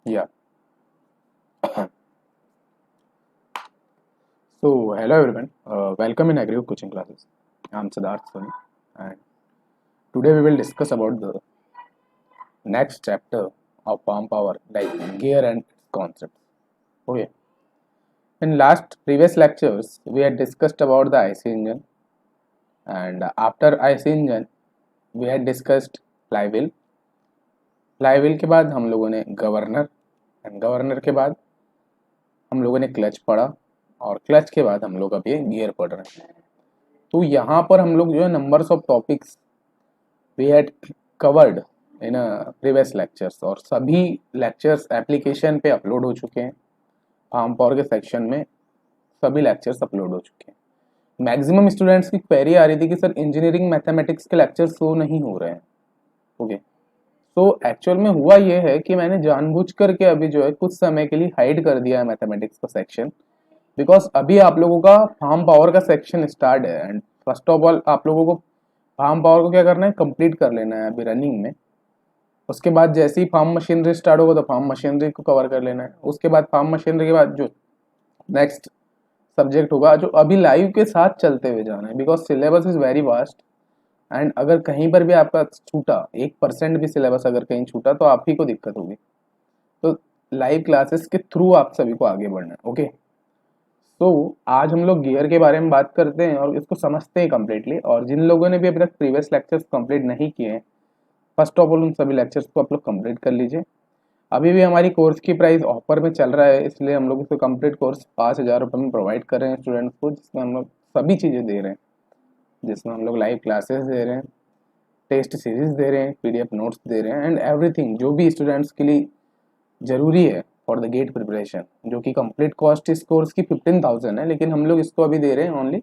Yeah. So, hello everyone. Welcome in Agri coaching classes. I'm Siddharth Soni, and today we will discuss about the next chapter of farm power, like gear and its concepts. Okay. In last previous lectures, we had discussed about the IC engine, and after IC engine, we had discussed flywheel. Flywheel के बाद हम लोगों ने governor, and governor के बाद हम लोगों ने क्लच पढ़ा, और क्लच के बाद हम लोग अभी गियर पढ़ रहे हैं। तो यहाँ पर हम लोग जो है numbers of topics we had covered in previous lectures, और सभी लेक्चर्स एप्लीकेशन पे अपलोड हो चुके हैं। फार्म पावर के सेक्शन में सभी लेक्चर्स अपलोड हो चुके हैं। मैक्सिमम स्टूडेंट्स की क्वेरी आ रही थी कि सर इंजीनियरिंग मैथमेटिक्स के लेक्चर्स शो नहीं हो रहे हैं। ओके, तो एक्चुअल में हुआ ये है कि मैंने जानबूझ करके अभी जो है कुछ समय के लिए हाइड कर दिया है मैथमेटिक्स का सेक्शन, बिकॉज अभी आप लोगों का फार्म पावर का सेक्शन स्टार्ट है, एंड फर्स्ट ऑफ ऑल आप लोगों को फार्म पावर को क्या करना है, कंप्लीट कर लेना है अभी रनिंग में। उसके बाद जैसे ही फार्म मशीनरी स्टार्ट होगा तो फार्म मशीनरी को कवर कर लेना है। उसके बाद फार्म मशीनरी के बाद जो नेक्स्ट सब्जेक्ट होगा जो अभी लाइव के साथ चलते हुए जाना है, because syllabus is very vast, and अगर कहीं पर भी आपका छूटा 1% भी सिलेबस अगर कहीं छूटा तो आप ही को दिक्कत होगी। तो लाइव क्लासेस के थ्रू आप सभी को आगे बढ़ना है। ओके, तो आज हम लोग गियर के बारे में बात करते हैं और इसको समझते हैं कम्प्लीटली। और जिन लोगों ने भी अभी तक प्रीवियस लेक्चर्स कंप्लीट नहीं किए हैं, फर्स्ट ऑफ ऑल उन सभी लेक्चर्स को आप लोग कंप्लीट कर लीजिए। अभी भी हमारी कोर्स की प्राइस ऑफर में चल रहा है, इसलिए हम लोग इसको कंप्लीट कोर्स 5,000 रुपये में प्रोवाइड कर रहे हैं स्टूडेंट्स को, जिसमें हम लोग सभी चीज़ें दे रहे हैं, जिसमें हम लोग लाइव क्लासेस दे रहे हैं, टेस्ट सीरीज दे रहे हैं, PDF नोट्स दे रहे हैं, एंड एवरीथिंग जो भी स्टूडेंट्स के लिए ज़रूरी है फॉर द गेट प्रिपरेशन, जो कि कंप्लीट कॉस्ट इस कोर्स की 15,000 है, लेकिन हम लोग इसको अभी दे रहे हैं ओनली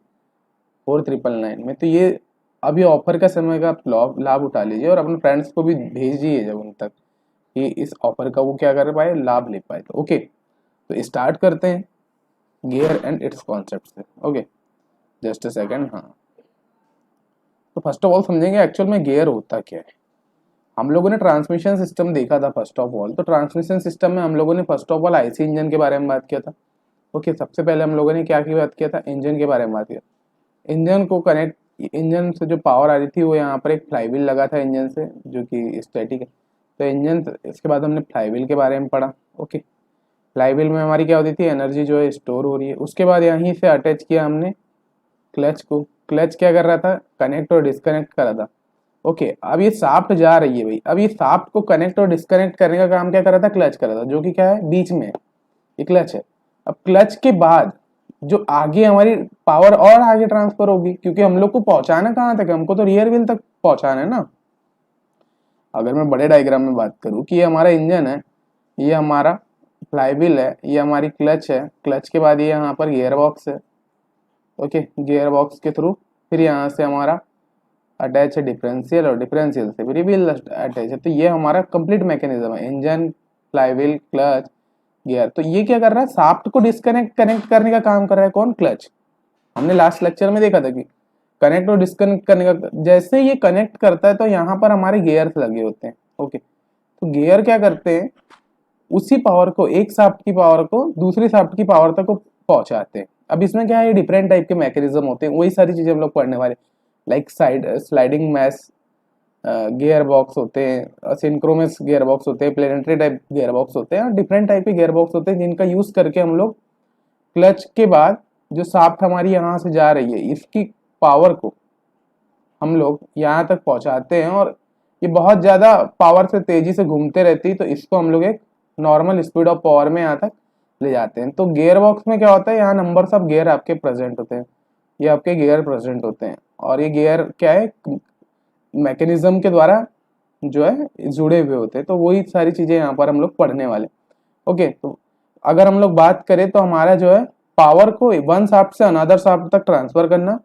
4,999 में। तो ये अभी ऑफर का समय का आप लाभ उठा लीजिए और अपने फ्रेंड्स को भी भेजिए जब उन तक कि इस ऑफर का वो क्या कर पाए, लाभ ले पाए। तो ओके, तो स्टार्ट करते हैं गियर एंड इट्स कॉन्सेप्ट से। Okay, just a second. हाँ, तो फर्स्ट ऑफ ऑल समझेंगे एक्चुअल में गियर होता क्या है। हम लोगों ने ट्रांसमिशन सिस्टम देखा था फर्स्ट ऑफ ऑल। तो ट्रांसमिशन सिस्टम में हम लोगों ने first of all IC engine के बारे में बात किया था। ओके, सबसे पहले हम लोगों ने क्या की बात किया था, इंजन के बारे में बात किया। इंजन को कनेक्ट, इंजन से जो पावर आ रही थी वो यहाँ पर एक फ्लाईव्हील लगा था इंजन से, जो कि स्टैटिक है। तो इंजन, इसके बाद हमने फ्लाईव्हील के बारे में पढ़ा। ओके, फ्लाईव्हील में हमारी क्या होती थी, एनर्जी जो है स्टोर हो रही है। उसके बाद यहीं से अटैच किया हमने क्लच को। क्लच क्या कर रहा था, कनेक्ट और डिस्कनेक्ट कर रहा था। ओके, अब ये साफ्ट जा रही है भाई, अब ये साफ्ट को कनेक्ट और डिस्कनेक्ट करने का काम क्या कर रहा था, क्लच कर रहा था, जो कि क्या है, बीच में ये क्लच है। अब क्लच के बाद जो आगे हमारी पावर और आगे ट्रांसफर होगी, क्योंकि हम लोग को पहुंचाना कहाँ तक है, हमको तो रियर व्हील तक पहुंचाना है ना। अगर मैं बड़े डायग्राम में बात करूं कि ये हमारा इंजन है, ये हमारा फ्लाईव्हील है, ये हमारी क्लच है, क्लच के बाद ये यहाँ पर गियर बॉक्स है। ओके, गियर बॉक्स के थ्रू फिर यहाँ से हमारा अटैच है डिफरेंशियल, और डिफरेंशियल से फिर व्हील अटैच है। तो ये हमारा कंप्लीट मैकेनिज्म है, इंजन, फ्लाईव्हील, क्लच, गियर। तो ये क्या कर रहा है, शाफ्ट को डिस्कनेक्ट कनेक्ट करने का काम कर रहा है कौन, क्लच। हमने लास्ट लेक्चर में देखा था कि कनेक्ट और डिस्कनेक्ट करने का, जैसे ये कनेक्ट करता है तो यहाँ पर हमारे गियर्स लगे होते हैं। ओके, तो गियर क्या करते हैं, उसी पावर को, एक शाफ्ट की पावर को दूसरी शाफ्ट की पावर तक को पहुंचाते हैं। अब इसमें क्या है, ये डिफरेंट टाइप के मैकेनिज्म होते हैं, वही सारी चीजें हम लोग पढ़ने वाले, like sliding mesh gear box होते हैं, सिंक्रोनस गियर बॉक्स होते हैं, प्लेनेटरी टाइप गियर बॉक्स होते हैं, और डिफरेंट टाइप के गियर बॉक्स होते हैं, जिनका यूज करके हम लोग क्लच के बाद जो शाफ्ट हमारी यहाँ से जा रही है, इसकी पावर को हम लोग यहाँ तक पहुँचाते हैं। और ये बहुत ज़्यादा पावर से तेजी से घूमते रहती है, तो इसको हम लोग एक नॉर्मल स्पीड ऑफ पावर में यहाँ तक ले जाते हैं। तो गियर बॉक्स में क्या होता है, यहाँ नंबर्स ऑफ गियर आपके प्रेजेंट होते हैं, ये आपके गियर प्रेजेंट होते हैं, और ये गियर क्या है, मैकेनिज्म के द्वारा जो है जुड़े हुए होते हैं। तो वही सारी चीजें यहाँ पर हम लोग पढ़ने वाले। ओके, तो अगर हम लोग बात करें तो हमारा जो है पावर को वन शाफ्ट से अनदर शाफ्ट तक ट्रांसफर करना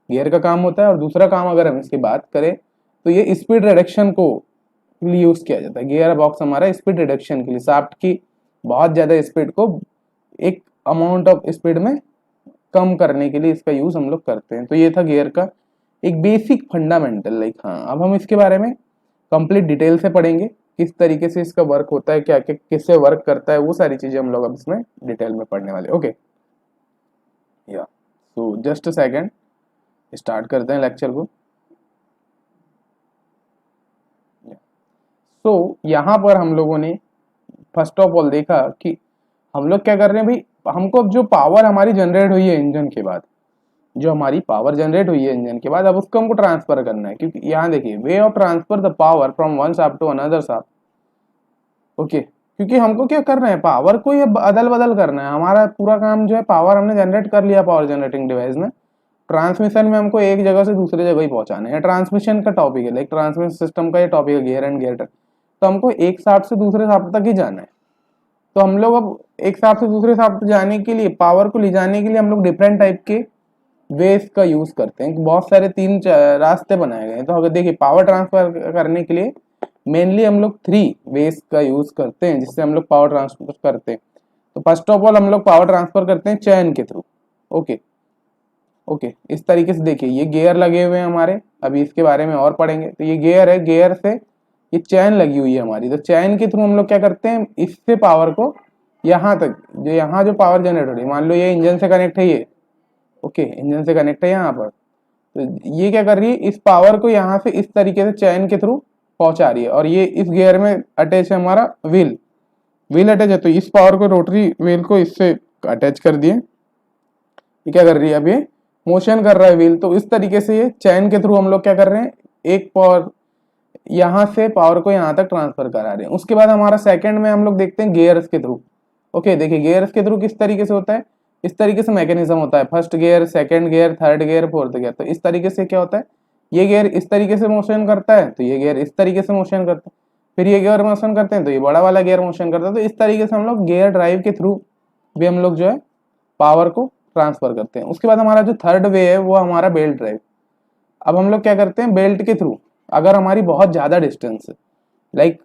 गियर का काम होता है। और दूसरा काम अगर हम इसकी बात करें तो ये स्पीड रिडक्शन को लिए यूज किया जाता है। गियर बॉक्स हमारा स्पीड रिडक्शन के लिए, शाफ्ट की बहुत ज्यादा स्पीड को एक अमाउंट ऑफ स्पीड में कम करने के लिए इसका यूज हम लोग करते हैं। तो ये था गियर का एक बेसिक फंडामेंटल, लाइक। हाँ, अब हम इसके बारे में कंप्लीट डिटेल से पढ़ेंगे किस तरीके से इसका वर्क होता है, क्या क्या किससे वर्क करता है, वो सारी चीजें हम लोग अब इसमें डिटेल में पढ़ने वाले। ओके या so just a second, start करते हैं लेक्चर को। सो यहाँ पर हम लोगों ने फर्स्ट ऑफ ऑल देखा कि हम लोग क्या कर रहे हैं भाई, हमको अब जो पावर हमारी जनरेट हुई है इंजन के बाद, जो हमारी पावर जनरेट हुई है इंजन के बाद, अब उसको हमको ट्रांसफर करना है। क्योंकि यहाँ देखिए, way of transfer the power from one shaft to another shaft. Okay, क्योंकि हमको क्या करना है, पावर को ये अदल बदल करना है। हमारा पूरा काम जो है, पावर हमने जनरेट कर लिया पावर जनरेटिंग डिवाइस में, ट्रांसमिशन में हमको एक जगह से दूसरी जगह ही पहुंचाना है। ट्रांसमिशन का टॉपिक है, लाइक ट्रांसमिशन सिस्टम का ये टॉपिक है, गियर एंड गियर, तो हमको एक शाफ्ट से दूसरे शाफ्ट तक ही जाना है। तो हम लोग अब एक शाफ्ट से दूसरे शाफ्ट जाने के लिए, पावर को ले जाने के लिए हम लोग डिफरेंट टाइप के वेज का यूज करते हैं। बहुत सारे तीन रास्ते बनाए गए हैं। तो अगर देखिए, पावर ट्रांसफर करने के लिए मेनली हम लोग 3 वेज का यूज करते हैं, जिससे हम लोग पावर ट्रांसफर करते हैं। तो फर्स्ट ऑफ ऑल हम लोग पावर ट्रांसफर करते हैं चैन के थ्रू। ओके ओके, इस तरीके से देखिए, ये गियर लगे हुए हैं हमारे, अभी इसके बारे में और पढ़ेंगे। तो ये गियर है, गियर से ये चैन लगी हुई है हमारी। तो चैन के थ्रू हम लोग क्या करते हैं, इससे पावर को यहाँ तक, जो यहाँ जो पावर जनरेट हो रही है, मान लो ये इंजन से कनेक्ट है, ये ओके इंजन से कनेक्ट है यहाँ पर, तो ये क्या कर रही है, इस पावर को यहाँ से इस तरीके से चैन के थ्रू पहुंचा रही है। और ये इस गियर में अटैच है हमारा व्हील, व्हील अटैच है, तो इस पावर को, रोटरी व्हील को इससे अटैच कर दिए। ये क्या कर रही है, अब ये मोशन कर रहा है व्हील। तो इस तरीके से ये चैन के थ्रू हम लोग क्या कर रहे हैं, एक पावर यहाँ से पावर को यहाँ तक ट्रांसफर करा रहे हैं। उसके बाद हमारा सेकंड में हम लोग देखते हैं गियर्स के थ्रू। ओके, देखिए गियर्स के थ्रू किस तरीके से होता है, इस तरीके से मैकेनिज्म होता है, first gear, second gear, third gear, fourth gear. तो इस तरीके से क्या होता है, ये गियर इस तरीके से मोशन करता है, तो ये गियर इस तरीके से मोशन करता है, फिर ये गियर मोशन करते हैं तो ये बड़ा वाला गियर मोशन करता है। तो इस तरीके से हम लोग गियर ड्राइव के थ्रू भी हम लोग जो है पावर को ट्रांसफर करते हैं। उसके बाद हमारा जो थर्ड वे है वो हमारा बेल्ट ड्राइव। अब हम लोग क्या करते हैं, बेल्ट के थ्रू, अगर हमारी बहुत ज्यादा डिस्टेंस है, लाइक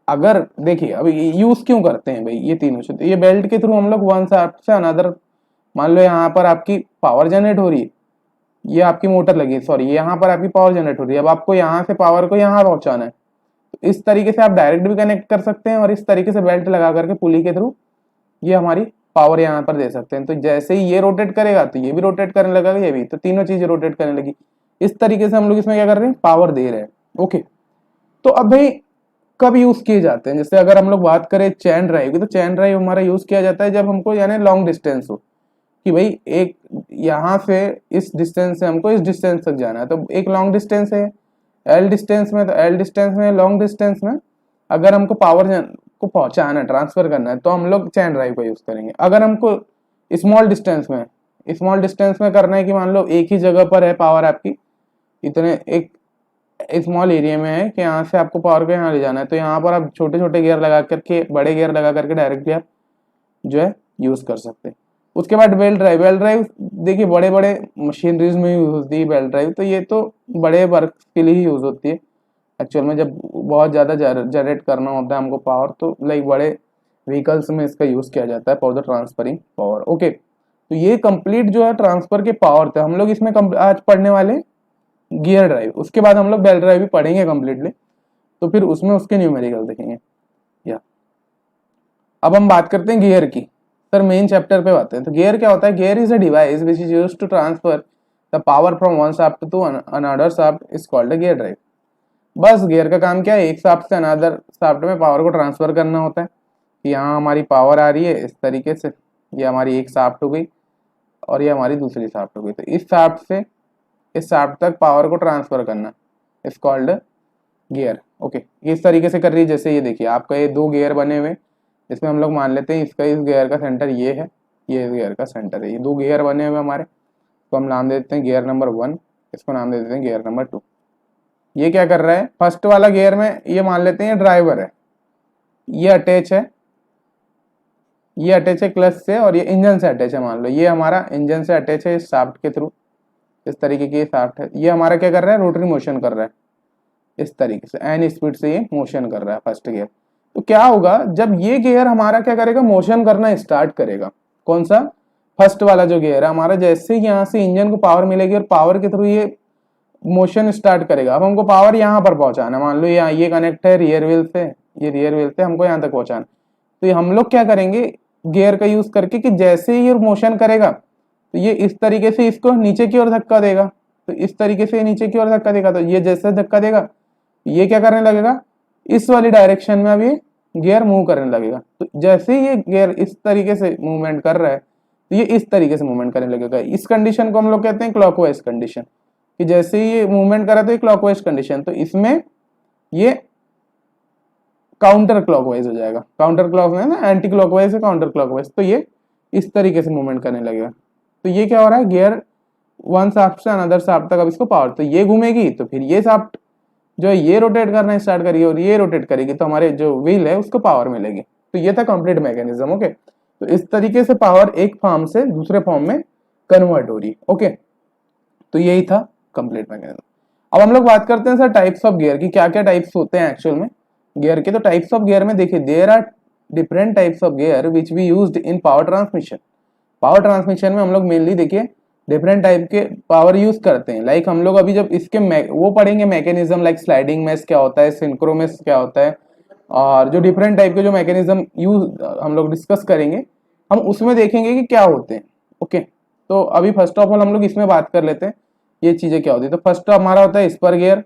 अगर देखिए, अभी यूज क्यों करते हैं भाई ये तीनों से, तो ये बेल्ट के थ्रू हम लोग वन शाफ्ट से अनदर, मान लो यहाँ पर आपकी पावर जनरेट हो रही है, ये आपकी मोटर लगी है, सॉरी यहाँ पर आपकी पावर जनरेट हो रही है, अब आपको यहाँ से पावर को यहाँ पहुंचाना है। तो इस तरीके से आप डायरेक्ट भी कनेक्ट कर सकते हैं, और इस तरीके से बेल्ट लगा करके पुली के थ्रू ये हमारी पावर यहाँ पर दे सकते हैं। तो जैसे ही ये रोटेट करेगा तो ये भी रोटेट करने लगेगा, ये भी, तो तीनों चीजें रोटेट करने लगी। इस तरीके से हम लोग इसमें क्या कर रहे हैं, पावर दे रहे हैं। ओके, तो अब भाई कब यूज किए जाते हैं, जैसे अगर हम लोग बात करें चैन ड्राइव की, तो चैन ड्राइव हमारा यूज किया जाता है जब हमको यानी लॉन्ग डिस्टेंस हो, कि भाई एक यहाँ से इस डिस्टेंस से हमको इस डिस्टेंस तक जाना है। तो एक लॉन्ग डिस्टेंस है एल डिस्टेंस में, तो एल डिस्टेंस में, लॉन्ग डिस्टेंस में अगर हमको पावर को पहुंचाना है, ट्रांसफर करना है, तो हम लोग चैन ड्राइव का यूज करेंगे। अगर हमको स्मॉल डिस्टेंस में करना है, कि मान लो एक ही जगह पर है पावर आपकी, इतने एक स्मॉल एरिया में है कि यहाँ से आपको पावर को यहाँ ले जाना है, तो यहाँ पर आप छोटे छोटे गियर लगा करके, बड़े गियर लगा करके डायरेक्टली आप जो है यूज कर सकते हैं। उसके बाद बेल्ट ड्राइव। बेल्ट ड्राइव देखिए बड़े बड़े मशीनरीज में यूज होती है बेल्ट ड्राइव, तो ये तो बड़े वर्क के लिए ही यूज होती है एक्चुअल में। जब बहुत ज़्यादा जनरेट करना होता है हमको पावर, तो लाइक बड़े व्हीकल्स में इसका यूज किया जाता है for the transferring power. Okay, तो ये कंप्लीट जो है ट्रांसफर के पावर थे। हम लोग इसमें आज पढ़ने वाले गियर ड्राइव, उसके बाद हम लोग बेल्ट ड्राइव भी पढ़ेंगे कंप्लीटली, तो फिर उसमें उसके न्यूमेरिकल देखेंगे। या अब हम बात करते हैं गियर की, सर मेन चैप्टर पे आते हैं। तो गियर क्या होता है, gear is a device which is used to transfer the power from one shaft to another shaft, is called a gear drive. बस गियर का काम क्या है, एक शाफ्ट से अनदर शाफ्ट में पावर को ट्रांसफर करना होता है। कि यहाँ हमारी पावर आ रही है इस तरीके से, ये हमारी एक शाफ्ट हो गई और ये हमारी दूसरी शाफ्ट हो गई, तो इस शाफ्ट से इस शाफ्ट तक पावर को ट्रांसफर करना इज कॉल्ड गियर। ओके, इस तरीके से कर रही है। जैसे ये देखिए, आपका ये 2 गियर बने हुए, इसमें हम लोग मान लेते हैं इसका, इस गियर का सेंटर ये है, ये इस गियर का सेंटर है, ये 2 गियर बने हुए हमारे, तो हम नाम दे देते हैं गियर नंबर 1, इसको नाम दे देते हैं गियर नंबर 2। ये क्या कर रहा है, फर्स्ट वाला गियर में ये मान लेते हैं ये ड्राइवर है, ये अटैच है, ये अटैच है क्लच से, और ये इंजन से अटैच है। मान लो ये हमारा इंजन से अटैच है इस शाफ्ट के थ्रू, इस तरीके की शाफ्ट है। ये हमारा क्या कर रहा है, रोटरी मोशन कर रहा है इस तरीके से, एन स्पीड से ये मोशन कर रहा है फर्स्ट गियर। तो क्या होगा, जब ये गियर हमारा क्या करेगा, मोशन करना स्टार्ट करेगा, कौन सा, फर्स्ट वाला जो गियर है हमारा, जैसे ही यहाँ से इंजन को पावर मिलेगी और पावर के थ्रू ये मोशन स्टार्ट करेगा। अब हमको पावर यहाँ पर पहुंचाना है, मान लो यहाँ ये कनेक्ट है रियर व्हील से, ये रियर व्हील थे, हमको यहाँ तक पहुंचाना। तो ये हम लोग क्या करेंगे गियर का यूज करके कि जैसे ही ये मोशन करेगा तो ये इस तरीके से इसको नीचे की ओर धक्का देगा, तो इस तरीके से नीचे की ओर धक्का देगा, तो ये जैसे धक्का देगा ये क्या करने लगेगा, इस वाली डायरेक्शन में अब ये गियर मूव करने लगेगा। तो जैसे ही ये गियर इस तरीके से मूवमेंट कर रहा है तो ये इस तरीके से मूवमेंट करने लगेगा। इस कंडीशन को हम लोग कहते हैं क्लॉकवाइज कंडीशन, कि जैसे ही ये मूवमेंट करा तो ये क्लॉकवाइज कंडीशन, तो इसमें ये काउंटर क्लॉकवाइज हो जाएगा। काउंटर क्लॉकवाइज ना, एंटी क्लॉकवाइज से काउंटर क्लॉकवाइज, तो ये इस तरीके से मूवमेंट करने लगेगा। तो ये क्या हो रहा है, गियर वन शाफ्ट से अनदर शाफ्ट तक अब इसको पावर, तो ये घूमेगी तो फिर ये शाफ्ट जो है ये रोटेट करना स्टार्ट करेगी और ये रोटेट करेगी, तो हमारे जो व्हील है उसको पावर मिलेगी। तो ये था कंप्लीट मैकेनिज्म। ओके, तो इस तरीके से पावर एक फॉर्म से दूसरे फॉर्म में कन्वर्ट हो रही है। ओके, तो यही था कंप्लीट मैकेनिज्म। अब हम लोग बात करते हैं सर टाइप्स ऑफ गियर की, क्या क्या टाइप्स होते हैं एक्चुअल में गियर के। तो टाइप्स ऑफ गियर में देखिए there are different types of gear which we used in power transmission. Power transmission में हम लोग मेनली देखिए डिफरेंट टाइप के पावर यूज करते हैं। लाइक हम लोग अभी जब इसके वो पढ़ेंगे मैकेनिज्म, लाइक स्लाइडिंग मेश क्या होता है, सिंक्रो मेश क्या होता है, और जो डिफरेंट टाइप के जो मैकेनिज्म यूज हम लोग डिस्कस करेंगे हम उसमें देखेंगे कि क्या होते हैं। ओके, तो अभी फर्स्ट ऑफ ऑल हम लोग इसमें बात कर लेते हैं ये चीजें क्या होती है। तो फर्स्ट हमारा होता है स्पर गियर।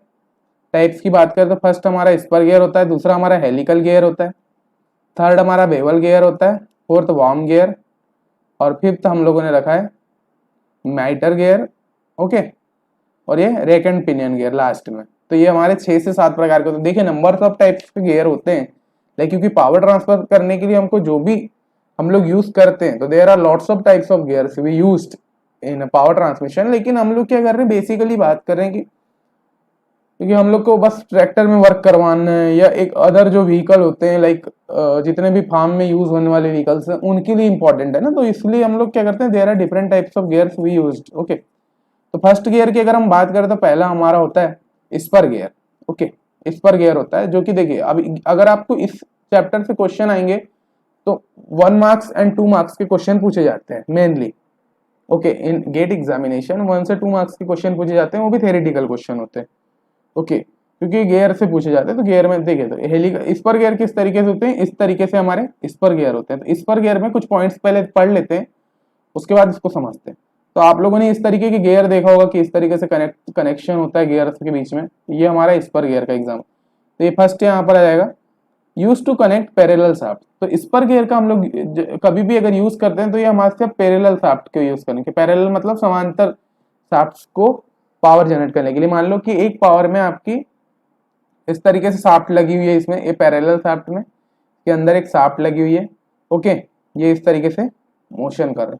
टाइप्स की बात करें तो फर्स्ट हमारा स्पर गियर होता है, दूसरा हमारा हेलिकल गियर होता है, थर्ड हमारा बेवल गियर होता है, फोर्थ वार्म गियर, और फिफ्थ हम लोगों ने रखा है माइटर गियर। ओके, और ये rack and pinion gear last में। तो ये हमारे 6 से 7 प्रकार के। तो देखिए नंबर ऑफ टाइप्स के गियर होते हैं, लेकिन क्योंकि पावर ट्रांसफर करने के लिए हमको जो भी हम लोग यूज करते हैं, तो there are lots of types of gears we used in power transmission. लेकिन हम लोग क्या कर रहे हैं, बेसिकली बात कर रहे हैं कि क्योंकि हम लोग को बस ट्रैक्टर में वर्क करवाना है या एक अदर जो व्हीकल होते हैं लाइक जितने भी फार्म में यूज होने वाले व्हीकल्स हैं उनके लिए इंपॉर्टेंट है ना, तो इसलिए हम लोग क्या करते हैं there are different types of gears we used. Okay, तो फर्स्ट गियर की अगर हम बात करें तो पहला हमारा होता है spur gear. Okay, spur gear होता है जो कि देखिए अब अगर आपको इस चैप्टर से क्वेश्चन आएंगे तो 1 मार्क्स एंड 2 मार्क्स के क्वेश्चन पूछे जाते हैं मेनली। ओके, इन गेट एग्जामिनेशन 1 से 2 मार्क्स के क्वेश्चन पूछे जाते हैं, वो भी थ्योरेटिकल क्वेश्चन होते हैं। ओके, क्योंकि गियर से पूछे जाते हैं, तो गियर में देखिए तो स्पर गियर किस तरीके से होते हैं, इस तरीके से हमारे स्पर गियर होते हैं। तो स्पर गियर में कुछ पॉइंट्स पहले पढ़ लेते हैं, उसके बाद इसको समझते हैं। तो आप लोगों ने इस तरीके के गियर देखा होगा कि इस तरीके से कनेक्शन होता है गियर्स के बीच में। ये हमारा स्पर गियर का एग्जाम। तो ये फर्स्ट यहाँ पर आ जाएगा use to connect parallel shaft. तो स्पर गियर का हम लोग कभी भी अगर यूज करते हैं तो ये हमारे से पैरेलल शाफ्ट को यूज करने के, पैरेलल मतलब समांतर शाफ्ट को पावर जनरेट करने के लिए। मान लो कि एक पावर में आपकी इस तरीके से शाफ्ट लगी हुई है, इसमें ये पैरेलल शाफ्ट में के अंदर एक शाफ्ट लगी हुई है। ओके, ये इस तरीके से मोशन कर रहा है,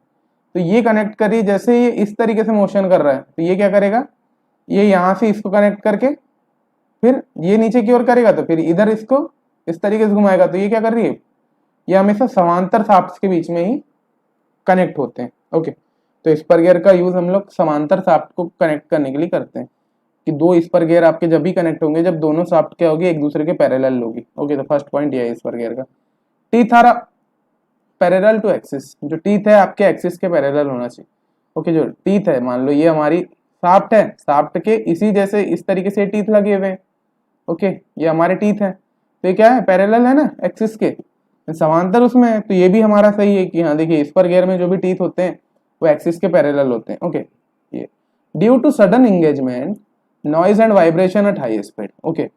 तो ये कनेक्ट करिए। जैसे ये इस तरीके से मोशन कर रहा है तो ये क्या करेगा, ये यहाँ से इसको कनेक्ट करके फिर ये नीचे की ओर करेगा, तो फिर इधर इसको इस तरीके से घुमाएगा। तो ये क्या कर रही है, ये हमेशा समांतर शाफ्ट के बीच में ही कनेक्ट होते हैं। ओके, तो स्पर गियर का यूज हम लोग समांतर शाफ्ट को कनेक्ट करने के लिए करते हैं कि दो स्पर गियर आपके जब भी कनेक्ट होंगे जब दोनों शाफ्ट क्या होगी, एक दूसरे के पैरेलल होगी। ओके, तो फर्स्ट पॉइंट ये है स्पर गियर का। Teeth are parallel to axis, जो टीथ है आपके एक्सिस के पैरेलल होना चाहिए। ओके, जो टीथ है मान लो ये हमारी शाफ्ट है, शाफ्ट के इसी जैसे इस तरीके से टीथ लगे हुए हैं। ओके, ये हमारे टीथ है, तो ये क्या है, पैरेलल है ना एक्सिस के, समांतर उसमें है। तो ये भी हमारा सही है कि हाँ देखिए स्पर गियर में जो भी टीथ होते हैं वो एक्सिस के पैरेलल होते हैं। ओके, ये due to sudden engagement noise and vibration at high speed. Okay,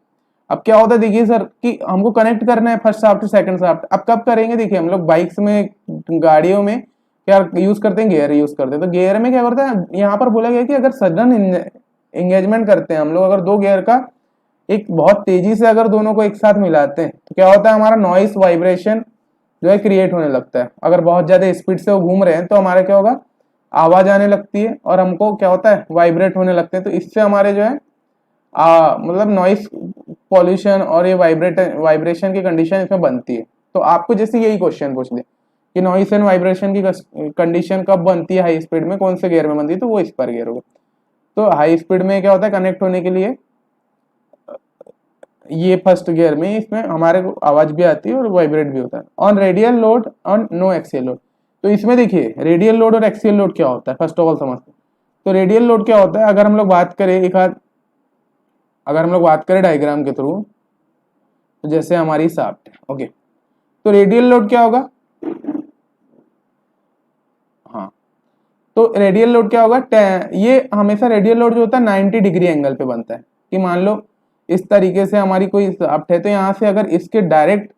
अब क्या होता है देखिए सर कि हमको कनेक्ट करना है फर्स्ट शाफ्ट सेकंड शाफ्ट। अब कब करेंगे, देखिए हम लोग बाइक्स में गाड़ियों में क्या यूज करते हैं, गियर यूज करते हैं। तो गियर में क्या करता है, यहाँ पर बोला गया कि अगर सडन एंगेजमेंट करते हैं हम लोग, अगर दो गियर का एक बहुत तेजी से अगर दोनों को एक साथ मिलाते हैं तो क्या होता है, हमारा नॉइस वाइब्रेशन जो है क्रिएट होने लगता है। अगर बहुत ज्यादा स्पीड से वो घूम रहे हैं तो हमारे क्या होगा, आवाज आने लगती है और हमको क्या होता है, वाइब्रेट होने लगते हैं। तो इससे हमारे जो है मतलब नॉइस पॉल्यूशन और ये वाइब्रेशन की कंडीशन इसमें बनती है। तो आपको जैसे यही क्वेश्चन पूछ दे कि नॉइस एंड वाइब्रेशन की कंडीशन कब बनती है, हाई स्पीड में, कौन से गियर में बनती है, तो वो स्पर गियर होगा। तो हाई स्पीड में क्या होता है, कनेक्ट होने के लिए ये फर्स्ट गियर में इसमें हमारे को आवाज भी आती है और वाइब्रेट भी होता है। On radial load on no axial load. तो इसमें देखिए रेडियल लोड और एक्सियल लोड क्या होता है, फर्स्ट ऑफ ऑल समझते हैं। तो रेडियल लोड क्या होता है, अगर हम लोग बात करें डायग्राम के थ्रू, तो जैसे हमारी शाफ्ट है। ओके, तो रेडियल लोड क्या होगा? हाँ, तो रेडियल लोड क्या होगा? ये हमेशा रेडियल लोड जो होता है 90 डिग्री एंगल पे बनता है। कि मान लो इस तरीके से हमारी कोई शाफ्ट है, तो यहाँ से अगर इसके डायरेक्ट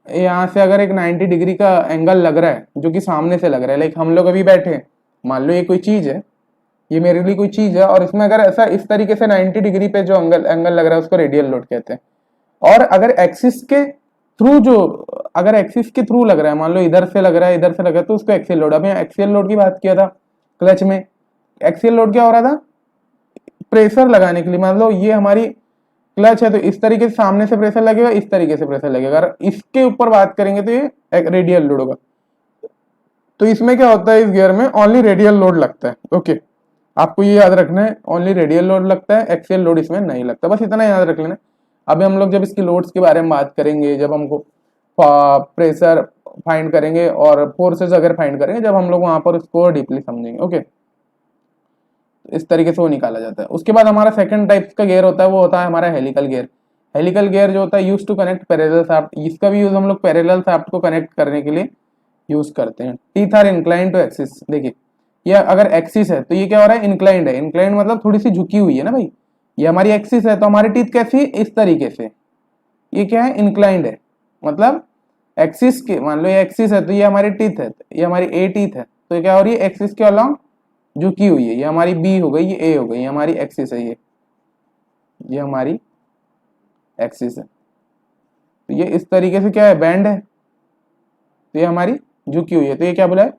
यहाँ से अगर एक 90 डिग्री का एंगल लग रहा है, जो कि सामने से लग रहा है, लाइक हम लोग अभी बैठे हैं, मान लो ये कोई चीज है, ये मेरे लिए कोई चीज है, और इसमें अगर ऐसा इस तरीके से 90 डिग्री पे जो एंगल लग रहा है उसको रेडियल लोड कहते हैं। और अगर एक्सिस के थ्रू अगर एक्सिस के थ्रू लग रहा है, मान लो इधर से लग रहा है, इधर से लग रहा है, तो उसको एक्सियल लोड। अब यहाँ एक्सियल लोड की बात किया था क्लच में। एक्सियल लोड क्या हो रहा था? प्रेशर लगाने के लिए। मान लो ये हमारी क्लच है, तो इस तरीके से सामने से प्रेशर लगेगा, इस तरीके से प्रेशर लगेगा। अगर इसके ऊपर बात करेंगे तो ये रेडियल लोड होगा। तो इसमें क्या होता है, इस गियर में ओनली रेडियल लोड लगता है। ओके, आपको ये याद रखना है, ओनली रेडियल लोड लगता है, एक्सियल लोड इसमें नहीं लगता, बस इतना याद रख लेना। अभी हम लोग जब इसकी लोड्स के बारे में बात करेंगे, जब हमको प्रेशर फाइंड करेंगे और फोर्सेस अगर फाइंड करेंगे, जब हम लोग वहां पर उसको डीपली समझेंगे। ओके, इस तरीके से वो निकाला जाता है। उसके बाद हमारा सेकंड टाइप का गियर होता है, वो होता है हमारा हेलिकल गियर। हेलिकल गियर जो होता है use to connect parallel shaft. इसका भी यूज हम लोग पैरेलल शाफ्ट को कनेक्ट करने के लिए यूज करते हैं। Teeth are incline to axis. देखिए, ये अगर एक्सिस है तो ये क्या हो रहा है? इंक्लाइंड है। इंक्लाइंड मतलब थोड़ी सी झुकी हुई है ना भाई। ये हमारी एक्सिस है, तो हमारी टीथ कैसी है? इस तरीके से। ये क्या है? इंक्लाइंड है। मतलब एक्सिस के, मान लो ये एक्सिस है तो ये हमारी टीथ है, ये हमारी ए टीथ है, तो ये क्या हो रही है? एक्सिस के अलॉन्ग झुकी हुई है। ये हमारी बी हो गई, ये ए हो गई, ये हमारी एक्सिस है। ये हमारी एक्सिस है। तो ये इस तरीके से क्या है? बैंड है। तो ये हमारी झुकी हुई है। तो ये क्या बोला है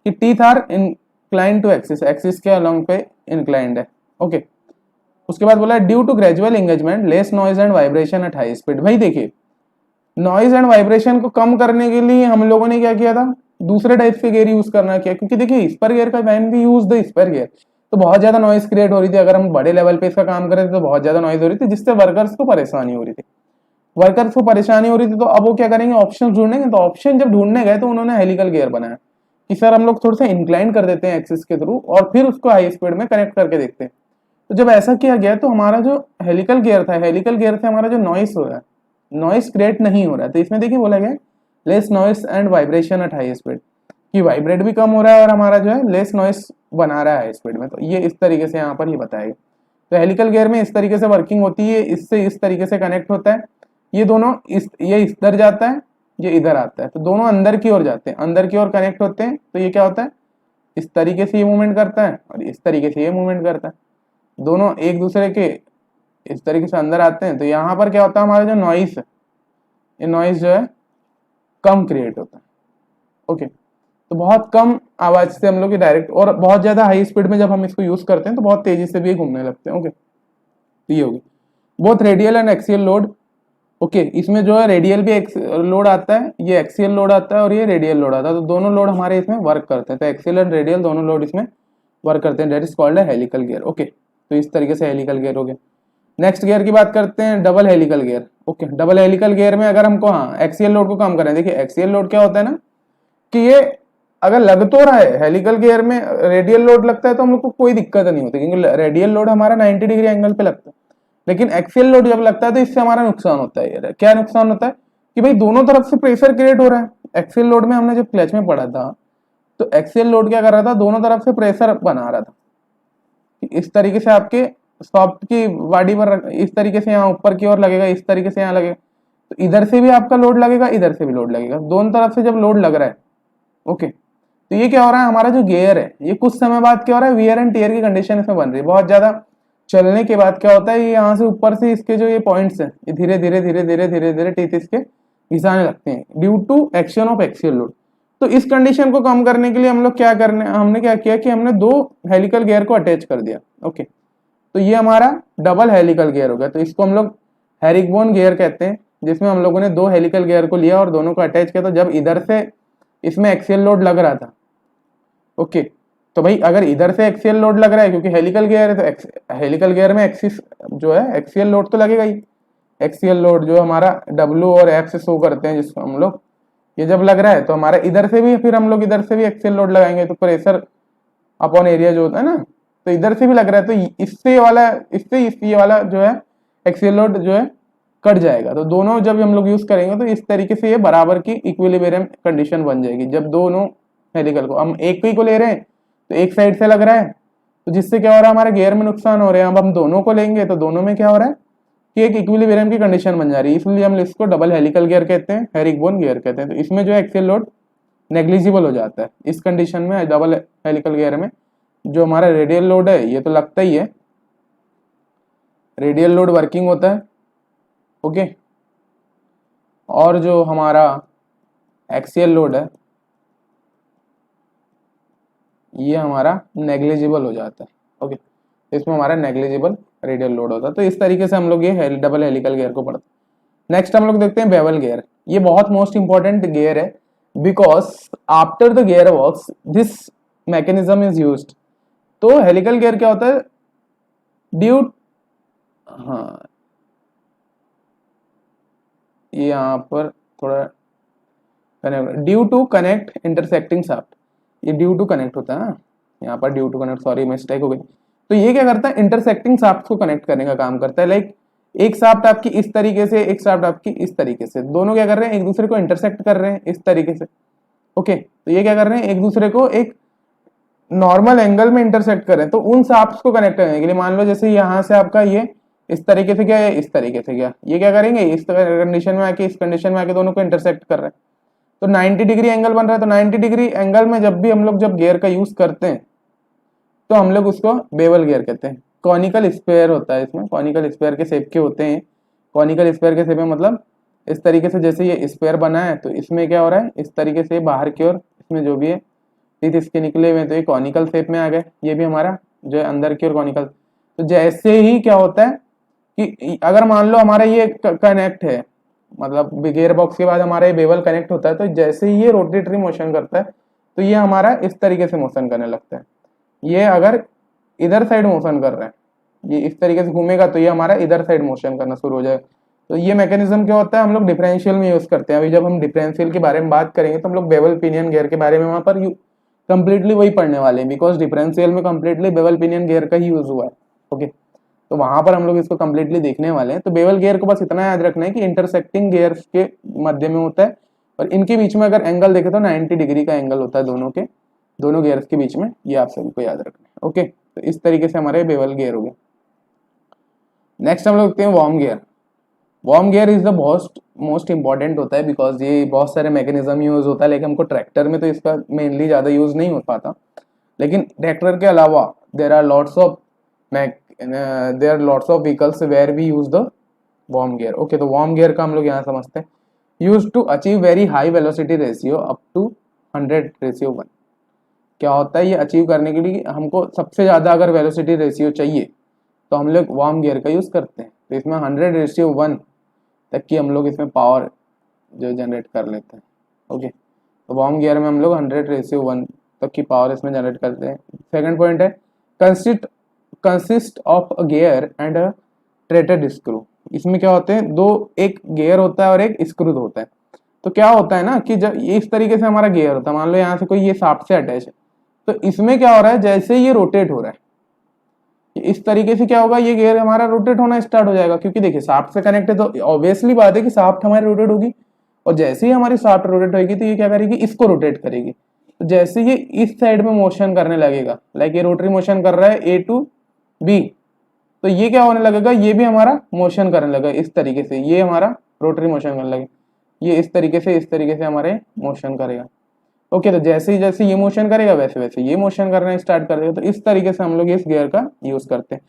कि teeth are inclined to axis. Axis के अलॉन्ग पे इंक्लाइंड है। ओके, उसके बाद बोला है due to gradual engagement less noise and vibration at high speed. भाई देखिए, नॉइज एंड वाइब्रेशन को कम करने के लिए हम लोगों ने क्या किया था? दूसरे टाइप के गियर यूज करना किया। क्योंकि देखिए, स्पर गियर का वैन भी यूज द स्पर गियर, तो बहुत ज्यादा नॉइज क्रिएट हो रही थी। अगर हम बड़े लेवल पे इसका काम कर रहे थे तो बहुत ज्यादा नॉइज हो रही थी, जिससे वर्कर्स को परेशानी हो रही थी। वर्कर्स को परेशानी हो रही थी, तो अब वो क्या करेंगे? ऑप्शन ढूंढेंगे। तो ऑप्शन जब ढूंढने गए तो उन्होंने हेलिकल गियर बनाया कि सर हम लोग थोड़ा सा इंक्लाइन कर देते हैं एक्सिस के थ्रू, और फिर उसको हाई स्पीड में कनेक्ट करके देखते हैं। तो जब ऐसा किया गया तो हमारा जो हेलिकल गियर था, हेलिकल गियर से हमारा जो नॉइस हो रहा है, नॉइस क्रिएट नहीं हो रहा है। तो इसमें देखिए बोला गया less noise and vibration at high speed, कि वाइब्रेट भी कम हो रहा है और हमारा जो है लेस नॉइस बना रहा है हाई स्पीड में। तो ये इस तरीके से यहाँ पर ही बताएगा। तो हेलिकल गियर में इस तरीके से वर्किंग होती है, इससे इस तरीके से कनेक्ट होता है। ये दोनों ये इधर जाता है, ये इधर आता है, तो दोनों अंदर की ओर जाते हैं, अंदर की ओर कनेक्ट होते हैं। तो ये क्या होता है? इस तरीके से ये मूवमेंट करता है और इस तरीके से ये मूवमेंट करता है। दोनों एक दूसरे के इस तरीके से अंदर आते हैं। तो यहाँ पर क्या होता है? हमारा जो नॉइस है, ये नॉइस जो है कम क्रिएट होता है। ओके, तो बहुत कम आवाज से हम लोग डायरेक्ट, और बहुत ज्यादा हाई स्पीड में जब हम इसको यूज करते हैं तो बहुत तेजी से भी घूमने लगते हैं। ओके, तो ये होगी both radial and axial load. Okay, इसमें जो है रेडियल भी लोड आता है, ये एक्सियल लोड आता है और ये रेडियल लोड आता है। तो दोनों लोड हमारे इसमें वर्क करते हैं। तो एक्सियल एंड रेडियल दोनों लोड इसमें वर्क करते हैं। दैट इज कॉल्ड है हेलिकल गियर। ओके, तो इस तरीके से हेलिकल गियर हो गया। नेक्स्ट गियर की बात करते हैं, double helical gear. Okay, double helical gear में अगर हमको एक्सियल लोड को कम करें, देखिए एक्सियल लोड क्या होता है ना, कि ये अगर लग तो रहा है, हेलिकल गियर में रेडियल लोड लगता है तो हम लोग को कोई दिक्कत नहीं होती, क्योंकि रेडियल लोड हमारा 90 डिग्री एंगल पे लगता है। लेकिन एक्सियल लोड जब लगता है तो इससे हमारा नुकसान होता है। क्या नुकसान होता है? कि भाई दोनों तरफ से प्रेशर क्रिएट हो रहा है। एक्सियल लोड में हमने जब क्लच में पढ़ा था, तो एक्सियल लोड क्या कर रहा था? दोनों तरफ से प्रेशर बना रहा था। इस तरीके से आपके सॉफ्ट की बॉडी पर इस तरीके से यहाँ ऊपर की ओर लगेगा, इस तरीके से यहाँ लगेगा। तो इधर से भी आपका लोड लगेगा, इधर से भी लोड लगेगा, दोनों तरफ से जब लोड लग रहा है। ओके, तो ये क्या हो रहा है? हमारा जो गियर है ये कुछ समय बाद क्या हो रहा है? वियर एंड टियर की कंडीशन इसमें बन रही है। बहुत ज्यादा चलने के बाद क्या होता है? ये यहाँ से ऊपर से इसके जो ये पॉइंट्स हैं, ये धीरे धीरे धीरे धीरे धीरे धीरे टीथ इसके घिसाने लगते हैं due to action of axial load. तो इस कंडीशन को कम करने के लिए हम लोग हमने क्या किया कि हमने दो हेलिकल गियर को अटैच कर दिया। ओके, तो ये हमारा डबल हेलिकल गियर हो गया। तो इसको हम लोग हेरिकबोन गियर कहते हैं, जिसमें हम लोगों ने दो हेलिकल गियर को लिया और दोनों को अटैच किया। तो जब इधर से इसमें एक्सियल लोड लग रहा था, ओके, तो भाई अगर इधर से एक्सियल लोड लग रहा है, क्योंकि हेलिकल गियर है, तो हेलिकल गियर में एक्सिस जो है एक्सियल लोड तो लगेगा ही। एक्सियल लोड जो हमारा W और F से शो करते हैं, जिसको हम लोग, ये जब लग रहा है तो हमारा इधर से भी, फिर हम लोग इधर से भी एक्सियल लोड लगाएंगे, तो प्रेशर अपॉन एरिया जो होता है ना, तो इधर से भी लग रहा है। तो इससे ये वाला जो है एक्सियल लोड जो है कट जाएगा। तो दोनों जब हम लोग यूज करेंगे तो इस तरीके से ये बराबर की इक्विलिब्रियम कंडीशन बन जाएगी। जब दोनों हेलिकल को हम एक ही को ले रहे हैं तो एक साइड से लग रहा है, तो जिससे क्या हो रहा है, हमारे गियर में नुकसान हो रहे हैं। अब हम दोनों को लेंगे तो दोनों में क्या हो रहा है कि एक इक्विलिब्रियम की कंडीशन बन जा रही है, इसलिए हम इसको डबल हेलिकल गियर कहते हैं, हेरिकबोन गियर कहते हैं। तो इसमें जो एक्सियल लोड नेग्लिजिबल हो जाता है इस कंडीशन में। डबल हेलिकल गियर में जो हमारा रेडियल लोड है ये तो लगता ही है, रेडियल लोड वर्किंग होता है, ओके। और जो हमारा एक्सियल लोड है ये हमारा नेग्लिजिबल हो जाता है, ओके। इसमें हमारा नेग्लिजिबल रेडियल लोड होता है। तो इस तरीके से हम लोग ये डबल हेलिकल गियर को पढ़ते हैं। नेक्स्ट हम लोग देखते हैं बेवल गियर। ये बहुत मोस्ट इंपॉर्टेंट गियर है because after the gear works this mechanism is used. तो हेलिकल गियर क्या होता है, ड्यू, हाँ ये यहाँ पर थोड़ा due to connect intersecting shaft, ये ड्यू टू कनेक्ट होता है ना, यहाँ पर due to connect, sorry mistake हो गई। तो ये क्या करता है, इंटरसेक्टिंग शाफ्ट को कनेक्ट करने का काम करता है। लाइक एक शाफ्ट आपकी इस तरीके से, एक शाफ्ट आपकी इस तरीके से, दोनों क्या कर रहे हैं, एक दूसरे को इंटरसेक्ट कर रहे हैं इस तरीके से, ओके। तो ये क्या कर रहे हैं, एक दूसरे को एक नॉर्मल एंगल में इंटरसेक्ट कर रहे हैं। तो उन शाफ्ट को कनेक्ट करने के लिए मान लो जैसे यहाँ से आपका ये इस तरीके से गया है, इस तरीके से गया, ये क्या करेंगे, इस कंडीशन में आके, इस कंडीशन में आके दोनों को इंटरसेक्ट कर रहे हैं, तो 90 डिग्री एंगल बन रहा है। तो 90 डिग्री एंगल में जब भी हम लोग जब गियर का यूज करते हैं तो हम लोग उसको बेवल गियर कहते हैं। कॉनिकल स्पेयर होता है इसमें, कॉनिकल स्पेयर के शेप के होते हैं। कॉनिकल स्पेयर के शेप में मतलब इस तरीके से, जैसे ये स्पेयर बना है तो इसमें क्या हो रहा है, इस तरीके से बाहर की ओर इसमें जो भी है टीथ इसके निकले हुए हैं तो ये कॉनिकल शेप में आ गए। ये भी हमारा जो है अंदर की ओर कॉनिकल। तो जैसे ही क्या होता है कि अगर मान लो हमारा ये कनेक्ट है, मतलब गियर बॉक्स के बाद हमारा ये बेवल कनेक्ट होता है, तो जैसे ही ये रोटेटरी मोशन करता है तो ये हमारा इस तरीके से मोशन करने लगता है। ये अगर इधर साइड मोशन कर रहा है, ये इस तरीके से घूमेगा तो ये हमारा इधर साइड मोशन करना शुरू हो जाएगा। तो ये मैकेनिज्म क्या होता है, हम लोग डिफरेंशियल में यूज करते हैं। अभी जब हम डिफरेंशियल के बारे में बात करेंगे तो हम लोग बेवल पिनियन गियर के बारे में वहां पर कंप्लीटली वही पढ़ने वाले हैं, बिकॉज डिफरेंशियल में कंप्लीटली बेवल पिनियन गियर का ही यूज हुआ है, ओके। तो वहां पर हम लोग इसको कंप्लीटली देखने वाले हैं। तो बेवल गियर को बस इतना याद रखना है कि इंटरसेक्टिंग गियर्स के मध्य में होता है और इनके बीच में अगर एंगल देखे तो 90 डिग्री का एंगल होता है दोनों गियर्स के बीच में। ये आप सभी को याद रखना है, ओके। तो इस तरीके से हमारे बेवल गियर हो गए। नेक्स्ट हम लोग देखते हैं warm gear. Warm gear is the most important होता है बिकॉज ये बहुत सारे मैकेनिज्म यूज होता है, लेकिन हमको ट्रैक्टर में तो इसका मेनली ज्यादा यूज नहीं हो पाता। लेकिन ट्रैक्टर के अलावा there are lots of vehicles where we use the worm gear, okay. तो वार्म गियर का हम लोग यहाँ समझते हैं, use to achieve very high velocity ratio up to 100:1। क्या होता है, ये अचीव करने के लिए हमको सबसे ज्यादा अगर वेलोसिटी रेशियो चाहिए तो हम लोग वार्म गियर का यूज करते हैं। तो इसमें 100:1 तक की हम लोग इसमें पावर जो जनरेट कर लेते हैं, ओके। तो वार्म गियर में हम लोग 100:1 तक की पावर इसमें जनरेट करते हैं। सेकंड पॉइंट है consist of a gear and a threaded screw. इसमें क्या होते हैं, एक गियर होता है और एक स्क्रू होता है। तो क्या होता है ना कि जब ये इस तरीके से हमारा गियर होता है, मान लो यहाँ से कोई ये शाफ्ट से अटैच है, तो इसमें क्या हो रहा है, जैसे ये रोटेट हो रहा है इस तरीके से क्या होगा, ये गियर हमारा रोटेट होना स्टार्ट हो जाएगा। क्योंकि देखिए शाफ्ट से कनेक्ट है तो ऑब्वियसली बात है कि शाफ्ट हमारी रोटेट होगी, और जैसे ही हमारी शाफ्ट रोटेट होगी तो ये क्या करेगी, इसको रोटेट करेगी। तो जैसे ये इस साइड में मोशन करने लगेगा, लाइक ये रोटरी मोशन कर रहा है A to B, तो ये क्या होने लगेगा, ये भी हमारा मोशन करने लगेगा इस तरीके से, ये हमारा रोटरी मोशन करने लगेगा, ये इस तरीके से हमारे मोशन करेगा, ओके। तो जैसे ही ये मोशन करेगा वैसे वैसे ये मोशन करना स्टार्ट कर देगा। तो इस तरीके से हम लोग इस गियर का यूज करते हैं।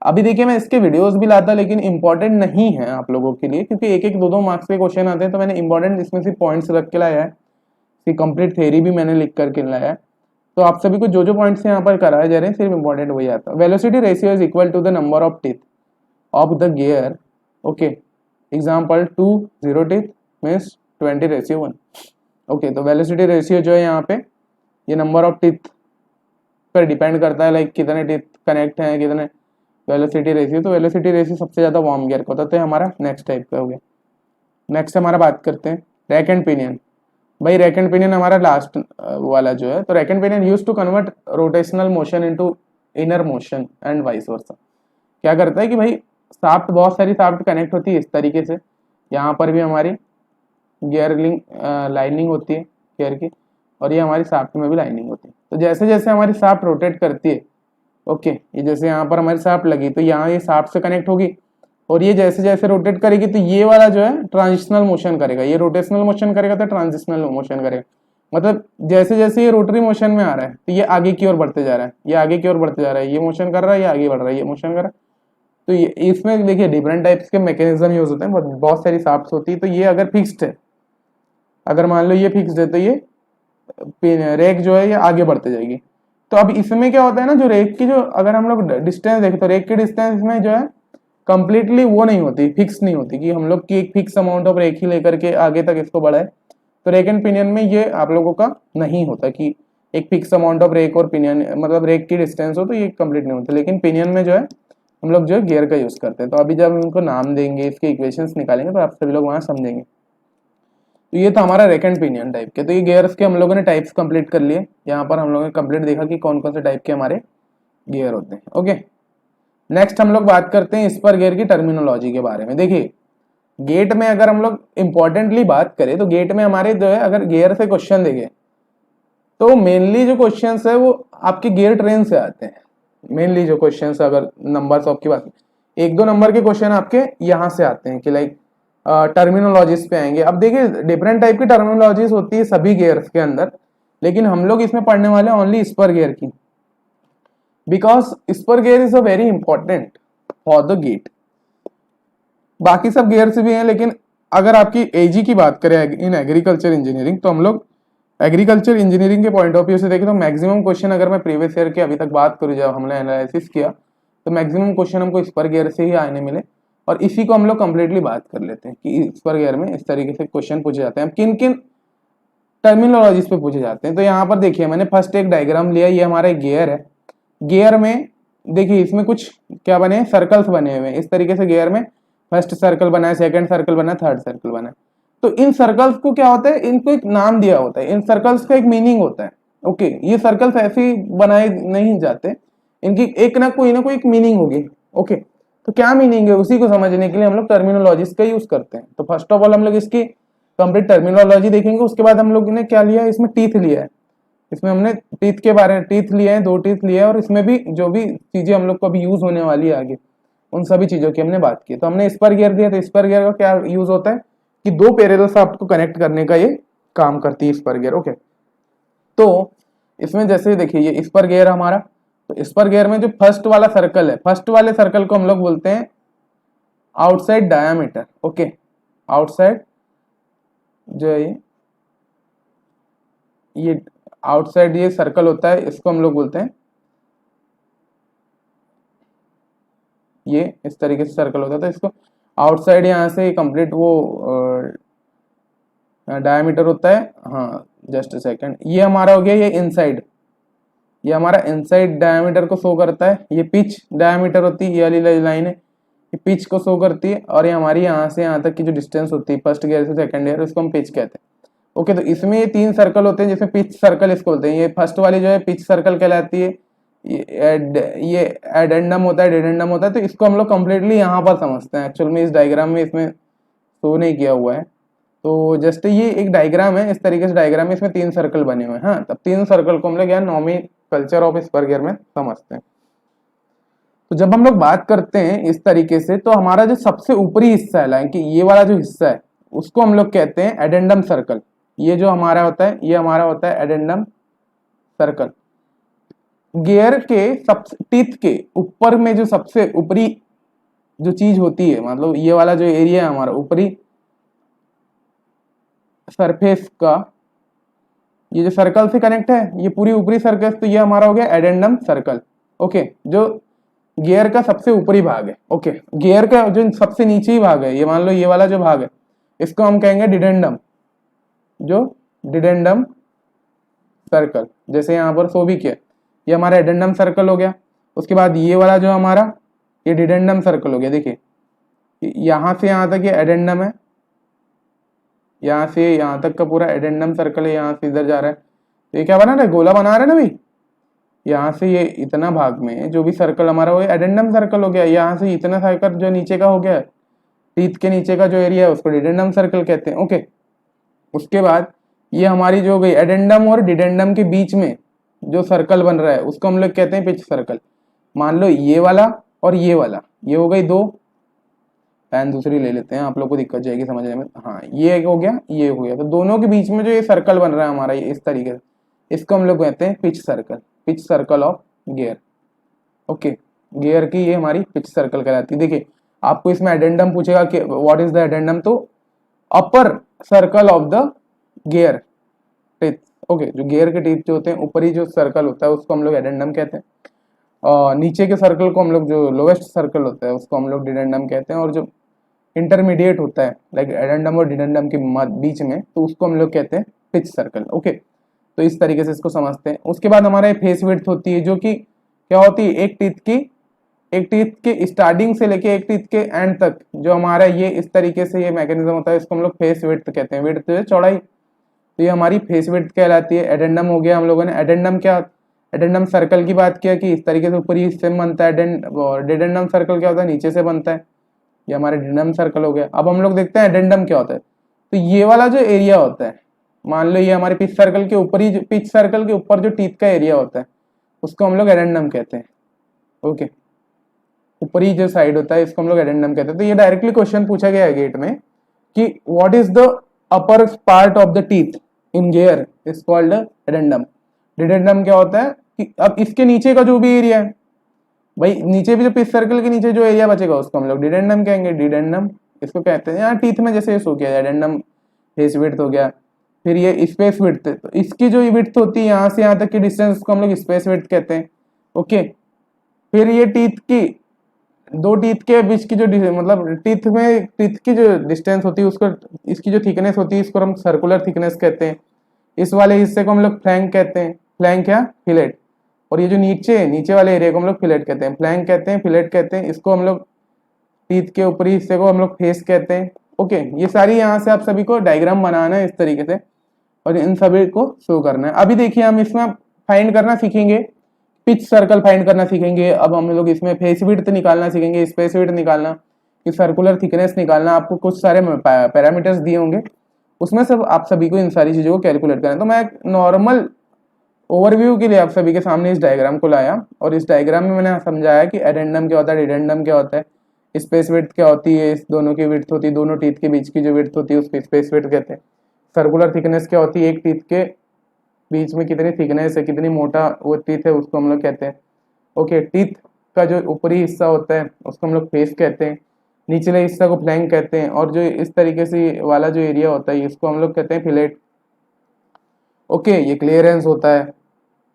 अभी देखिए मैं इसके वीडियोस भी लाता लेकिन इंपॉर्टेंट नहीं है आप लोगों के लिए, क्योंकि एक एक दो मार्क्स के क्वेश्चन आते हैं, तो मैंने इंपॉर्टेंट इसमें से पॉइंट्स रख के लाया है, इसकी कंप्लीट थ्योरी भी मैंने लिख करके लाया है। तो आप सभी को जो पॉइंट्स यहाँ पर कराए जा रहे हैं सिर्फ इंपॉर्टेंट वही आता है। Velocity ratio is equal to the number of teeth of the gear, okay. Example 2 0 teeth means 20:1, okay. तो वेलोसिटी रेशियो जो है यहाँ पे ये नंबर ऑफ टीथ पर डिपेंड करता है, लाइक कितने टीथ कनेक्ट हैं, कितने वेलोसिटी रेशियो। तो वेलोसिटी रेशियो सबसे ज्यादा वार्म गियर का होता है। तो हमारा नेक्स्ट टाइप का हो गया। नेक्स्ट हमारा बात करते हैं रैक एंड पिनियन। भाई रैक एंड पिनियन हमारा लास्ट वाला जो है। तो rack and pinion use to convert rotational motion into inner motion and vice versa. क्या करता है कि भाई शाफ्ट, बहुत सारी शाफ्ट कनेक्ट होती है इस तरीके से। यहाँ पर भी हमारी गियर लिंक लाइनिंग होती है गियर की, और ये हमारी शाफ्ट में भी लाइनिंग होती है। तो जैसे जैसे हमारी शाफ्ट रोटेट करती है, ओके, ये जैसे यहाँ पर हमारी शाफ्ट लगी तो यहाँ ये शाफ्ट से कनेक्ट होगी, और ये जैसे जैसे रोटेट करेगी तो ये वाला जो है ट्रांजिशनल मोशन करेगा, ये रोटेशनल मोशन करेगा तो ट्रांजिशनल मोशन करेगा। मतलब जैसे जैसे ये रोटरी मोशन में आ रहा है तो ये आगे की ओर बढ़ते जा रहा है, ये आगे की ओर बढ़ते जा रहा है, ये मोशन कर रहा है, ये आगे बढ़ रहा है, ये मोशन कर रहा है। तो ये इसमें देखिए डिफरेंट टाइप्स के मैकेनिज्म यूज होते हैं, बहुत सारी शाफ्ट्स होती है। तो ये अगर फिक्स्ड है, अगर मान लो ये फिक्स्ड है तो ये रेक जो है ये आगे बढ़ते जाएगी। तो अब इसमें क्या होता है ना, जो रेक की जो अगर हम लोग डिस्टेंस देखें तो रेक की डिस्टेंस में जो है कंप्लीटली वो नहीं होती, फिक्स नहीं होती कि हम लोग की एक फिक्स अमाउंट ऑफ रेक ही लेकर के आगे तक इसको बढ़ाए। तो रेक एंड पिनियन में ये आप लोगों का नहीं होता कि एक फिक्स अमाउंट ऑफ रेक और पिनियन, मतलब रेक की डिस्टेंस हो तो ये कंप्लीट नहीं होता। लेकिन पिनियन में जो है हम लोग जो है गियर का यूज करते हैं। तो अभी जब इनको नाम देंगे, इसके इक्वेशंस निकालेंगे तो आप सभी लोग वहां समझेंगे। तो ये था हमारा रेक एंड पिनियन टाइप के। तो ये गियर्स के हम लोगों ने टाइप्स कंप्लीट कर लिए। यहाँ पर हम लोगों ने कंप्लीट देखा कि कौन कौन से टाइप के हमारे गियर होते हैं। ओके, नेक्स्ट हम लोग बात करते हैं स्पर गियर की टर्मिनोलॉजी के बारे में। देखिए गेट में अगर हम लोग इंपॉर्टेंटली बात करें तो गेट में हमारे जो है अगर गियर से क्वेश्चन देंगे तो मेनली जो क्वेश्चंस है वो आपके गियर ट्रेन से आते हैं। मेनली जो क्वेश्चंस अगर नंबर्स ऑफ की बात, एक दो नंबर के क्वेश्चन आपके यहाँ से आते हैं कि लाइक टर्मिनोलॉजीज पे आएंगे। अब देखिए डिफरेंट टाइप की टर्मिनोलॉजीज होती है सभी गियर्स के अंदर, लेकिन हम लोग इसमें पढ़ने वाले हैं ओनली स्पर गियर की, because spur gear is a very important for the GATE. बाकी सब गियर्स भी हैं, लेकिन अगर आपकी एजी की बात करें इन एग्रीकल्चर इंजीनियरिंग, तो हम लोग एग्रीकल्चर इंजीनियरिंग के पॉइंट ऑफ व्यू से देखें तो मैक्सिमम क्वेश्चन अगर मैं प्रीवियस ईयर के अभी तक बात करूँ, जब हमने एनालिसिस किया तो मैक्सिमम क्वेश्चन हमको स्पर गियर से ही आने मिले, और इसी को हम लोग कंप्लीटली बात कर लेते हैं कि स्पर गियर में इस तरीके से क्वेश्चन पूछे जाते हैं, किन किन टर्मिनोलॉजीज पे पूछे जाते हैं। तो यहाँ पर देखिए मैंने फर्स्ट एक डायग्राम लिया, ये हमारा गियर है। गियर में देखिए इसमें कुछ क्या बने, सर्कल्स बने हुए हैं इस तरीके से। गियर में फर्स्ट सर्कल बना है, सेकंड सर्कल बना है, थर्ड सर्कल बना है। तो इन सर्कल्स को क्या होता है, इनको एक नाम दिया होता है, इन सर्कल्स का एक मीनिंग होता है। ओके, ये सर्कल्स ऐसे ही बनाए नहीं जाते, इनकी एक ना कोई एक मीनिंग होगी। ओके, तो क्या मीनिंग है उसी को समझने के लिए हम लोग टर्मिनोलॉजीज का यूज करते हैं। तो फर्स्ट ऑफ ऑल हम लोग इसकी कंप्लीट टर्मिनोलॉजी देखेंगे। उसके बाद हम लोग ने क्या लिया, इसमें टीथ लिया है, इसमें हमने टीथ के बारे में टीथ लिए हैं, 2 टीथ लिए हैं, और इसमें भी जो भी चीजें हम लोग को अभी यूज होने वाली है आगे, उन सभी चीजों की हमने बात की। तो हमने स्पर गियर दिया, तो स्पर गियर का क्या यूज होता है कि 2 पैरेलल शाफ्ट को कनेक्ट करने का ये काम करती है स्पर गियर। ओके, तो इसमें जैसे देखिए ये स्पर गियर हमारा, तो स्पर गियर में जो फर्स्ट वाला सर्कल है, फर्स्ट वाले सर्कल को हम लोग बोलते हैं आउटसाइड डायामीटर। ओके, आउटसाइड जो है ये आउटसाइड ये सर्कल होता है, इसको हम लोग बोलते हैं, ये इस तरीके से सर्कल होता है। तो इसको आउटसाइड यहाँ से कंप्लीट वो डायमीटर होता है। हाँ जस्ट अ सेकंड, ये हमारा हो गया ये इनसाइड, ये हमारा इनसाइड डायमीटर को शो करता है। ये पिच डायमीटर होती है, ये वाली लाइन है, ये पिच को शो करती है। और ये हमारी यहाँ से यहाँ तक की जो डिस्टेंस होती है फर्स्ट गियर से सेकंड गियर, उसको हम पिच कहते हैं। ओके, तो इसमें ये 3 सर्कल होते हैं जिसमें पिच सर्कल इसको बोलते हैं। ये फर्स्ट वाली जो है पिच सर्कल कहलाती है, ये एडेंडम होता है, डेडेंडम होता है। तो इसको हम लोग कंप्लीटली यहाँ पर समझते हैं, एक्चुअल में इस डायग्राम में इसमें शो नहीं किया हुआ है। तो जस्ट ये एक डायग्राम है, इस तरीके से डायग्राम में इसमें 3 सर्कल बने हुए हैं। हाँ, तब 3 सर्कल को हम लोग यहाँ नॉमेनक्लेचर ऑफ स्पर गियर में समझते हैं। तो जब हम लोग बात करते हैं इस तरीके से, तो हमारा जो सबसे ऊपरी हिस्सा है लाइन की, ये वाला जो हिस्सा है उसको हम लोग कहते हैं एडेंडम सर्कल। ये जो हमारा होता है ये हमारा होता है एडेंडम सर्कल। गियर के सबसे टीथ के ऊपर में जो सबसे ऊपरी जो चीज होती है, मतलब ये वाला जो एरिया है हमारा ऊपरी सरफेस का, ये जो सर्कल से कनेक्ट है, ये पूरी ऊपरी सर्कल, तो ये हमारा हो गया एडेंडम सर्कल। ओके, जो गियर का सबसे ऊपरी भाग है। ओके, गियर का जो सबसे नीचे ही भाग है, ये मान लो ये वाला जो भाग है, इसको हम कहेंगे डिडेंडम, जो डिडेंडम सर्कल, जैसे यहाँ पर शो भी किया, ये हमारा एडेंडम सर्कल हो गया। उसके बाद ये वाला जो हमारा ये डिडेंडम सर्कल हो गया। देखिए यहाँ से यहाँ तक ये एडेंडम है, यहाँ से यहाँ तक का पूरा एडेंडम सर्कल है, यहाँ से इधर जा रहा है। तो ये क्या बना रहा है, गोला बना रहा है ना भाई, यहाँ से ये इतना भाग में जो भी सर्कल हमारा वो एडेंडम सर्कल हो गया, यहाँ से इतना सर्कल जो नीचे का हो गया, टीथ के नीचे का जो एरिया है उसको डिडेंडम सर्कल कहते हैं। ओके, उसके बाद ये हमारी जो हो गई एडेंडम और डिडेंडम के बीच में जो सर्कल बन रहा है उसको हम लोग कहते हैं पिच सर्कल। मान लो ये वाला और ये वाला, ये हो गई दो, पेन दूसरी ले लेते हैं, आप लोग को दिक्कत जाएगी समझने में। हाँ, ये हो गया, ये हो गया, तो दोनों के बीच में जो ये सर्कल बन रहा है हमारा ये इस तरीके से, इसको हम लोग कहते हैं pitch circle, pitch circle of gear. Okay, gear की ये हमारी पिच सर्कल कहलाती है। देखिए आपको इसमें एडेंडम पूछेगा कि व्हाट इज द एडेंडम, तो upper circle of the gear teeth. Okay, जो गियर के टीथ जो होते हैं ऊपरी जो सर्कल होता है उसको हम लोग एडेंडम कहते हैं, और नीचे के सर्कल को हम लोग, जो लोवेस्ट सर्कल होता है उसको हम लोग डिडेंडम कहते हैं, और जो इंटरमीडिएट होता है लाइक एडेंडम और डिडेंडम के बीच में, तो उसको हम लोग कहते हैं पिच सर्कल। ओके, तो इस तरीके से इसको समझते हैं। उसके बाद हमारे फेस विड्थ होती है, जो कि क्या होती है, एक टीथ के स्टार्टिंग से लेके एक टीथ के एंड तक जो हमारा ये इस तरीके से ये मैकेनिज्म होता है, इसको हम लोग फेस विड्थ कहते हैं। विड्थ है चौड़ाई, तो ये हमारी फेस विड्थ कहलाती है। एडेंडम हो गया, हम लोगों ने एडेंडम क्या, एडेंडम सर्कल की बात किया कि इस तरीके से ऊपरी हिस्से में बनता है। डिडेंडम सर्कल क्या होता है, नीचे से बनता है, ये हमारे डिडेंडम सर्कल हो गया। अब हम लोग देखते हैं एडेंडम क्या होता है। तो ये वाला जो एरिया होता है, मान लो ये हमारे पिच सर्कल के ऊपरी, पिच सर्कल के ऊपर जो टीथ का एरिया होता है उसको हम लोग एडेंडम कहते हैं। ओके, ऊपरी जो साइड होता है इसको हम लोग एडेंडम कहते हैं। तो ये डायरेक्टली क्वेश्चन पूछा गया है गेट में कि what is the upper part of the teeth in gear is called addendum. Dedendum क्या होता है कि अब इसके नीचे का जो भी एरिया है, भाई नीचे भी जो पिच सर्कल के नीचे जो एरिया बचेगा उसको हम लोग डिडेंडम कहेंगे। डिडेंडम इसको कहते हैं। यहाँ टीथ में जैसे हो गया एडेंडम फेस विड्थ हो गया, फिर ये स्पेस विड्थ, तो इसकी जो विड्थ होती है यहाँ से यहाँ तक की डिस्टेंस को हम लोग स्पेस विड्थ कहते हैं। ओके, फिर ये टीथ की, दो टीथ के बीच की जो मतलब टीथ की जो डिस्टेंस होती है उसको, इसकी जो थिकनेस होती है इसको हम सर्कुलर थिकनेस कहते हैं। इस वाले हिस्से को हम लोग फ्लैंक कहते हैं। फ्लैंक या फिलेट, और ये जो नीचे वाले एरिया को हम लोग फिलेट कहते हैं। फ्लैंक कहते हैं, फिलेट कहते हैं, इसको हम लोग टीथ के ऊपरी हिस्से को हम लोग फेस कहते हैं। ओके, ये सारी यहाँ से आप सभी को डायग्राम बनाना है इस तरीके से और इन सभी को शो करना है। अभी देखिए हम इसमें फाइंड करना सीखेंगे, पिच सर्कल फाइंड करना सीखेंगे। अब हम लोग इसमें फेस विड्थ निकालना सीखेंगे, स्पेस विड्थ निकालना, कि सर्कुलर थिकनेस निकालना। आपको कुछ सारे पैरामीटर्स दिए होंगे, उसमें सब आप सभी को इन सारी चीजों को कैलकुलेट करना है। तो मैं एक नॉर्मल ओवरव्यू के लिए आप सभी के सामने इस डायग्राम को लाया, और इस डायग्राम में मैंने समझाया कि एडेंडम क्या होता है, डिडेंडम क्या होता है, स्पेस विड्थ क्या होती है, इस दोनों की विड्थ होती है, दोनों टीथ के बीच की जो विड्थ होती है उसको स्पेस विड्थ कहते हैं। सर्कुलर थिकनेस क्या होती है, एक टीथ के बीच में कितनी थिकनेस है, कितनी मोटा वो टीथ है, उसको हम लोग कहते हैं। ओके, टीथ का जो ऊपरी हिस्सा होता है उसको हम लोग फेस कहते हैं, निचले हिस्सा को फ्लैंक कहते हैं, और जो इस तरीके से वाला जो एरिया होता है इसको हम लोग कहते हैं फिलेट। ओके, ये क्लियरेंस होता है।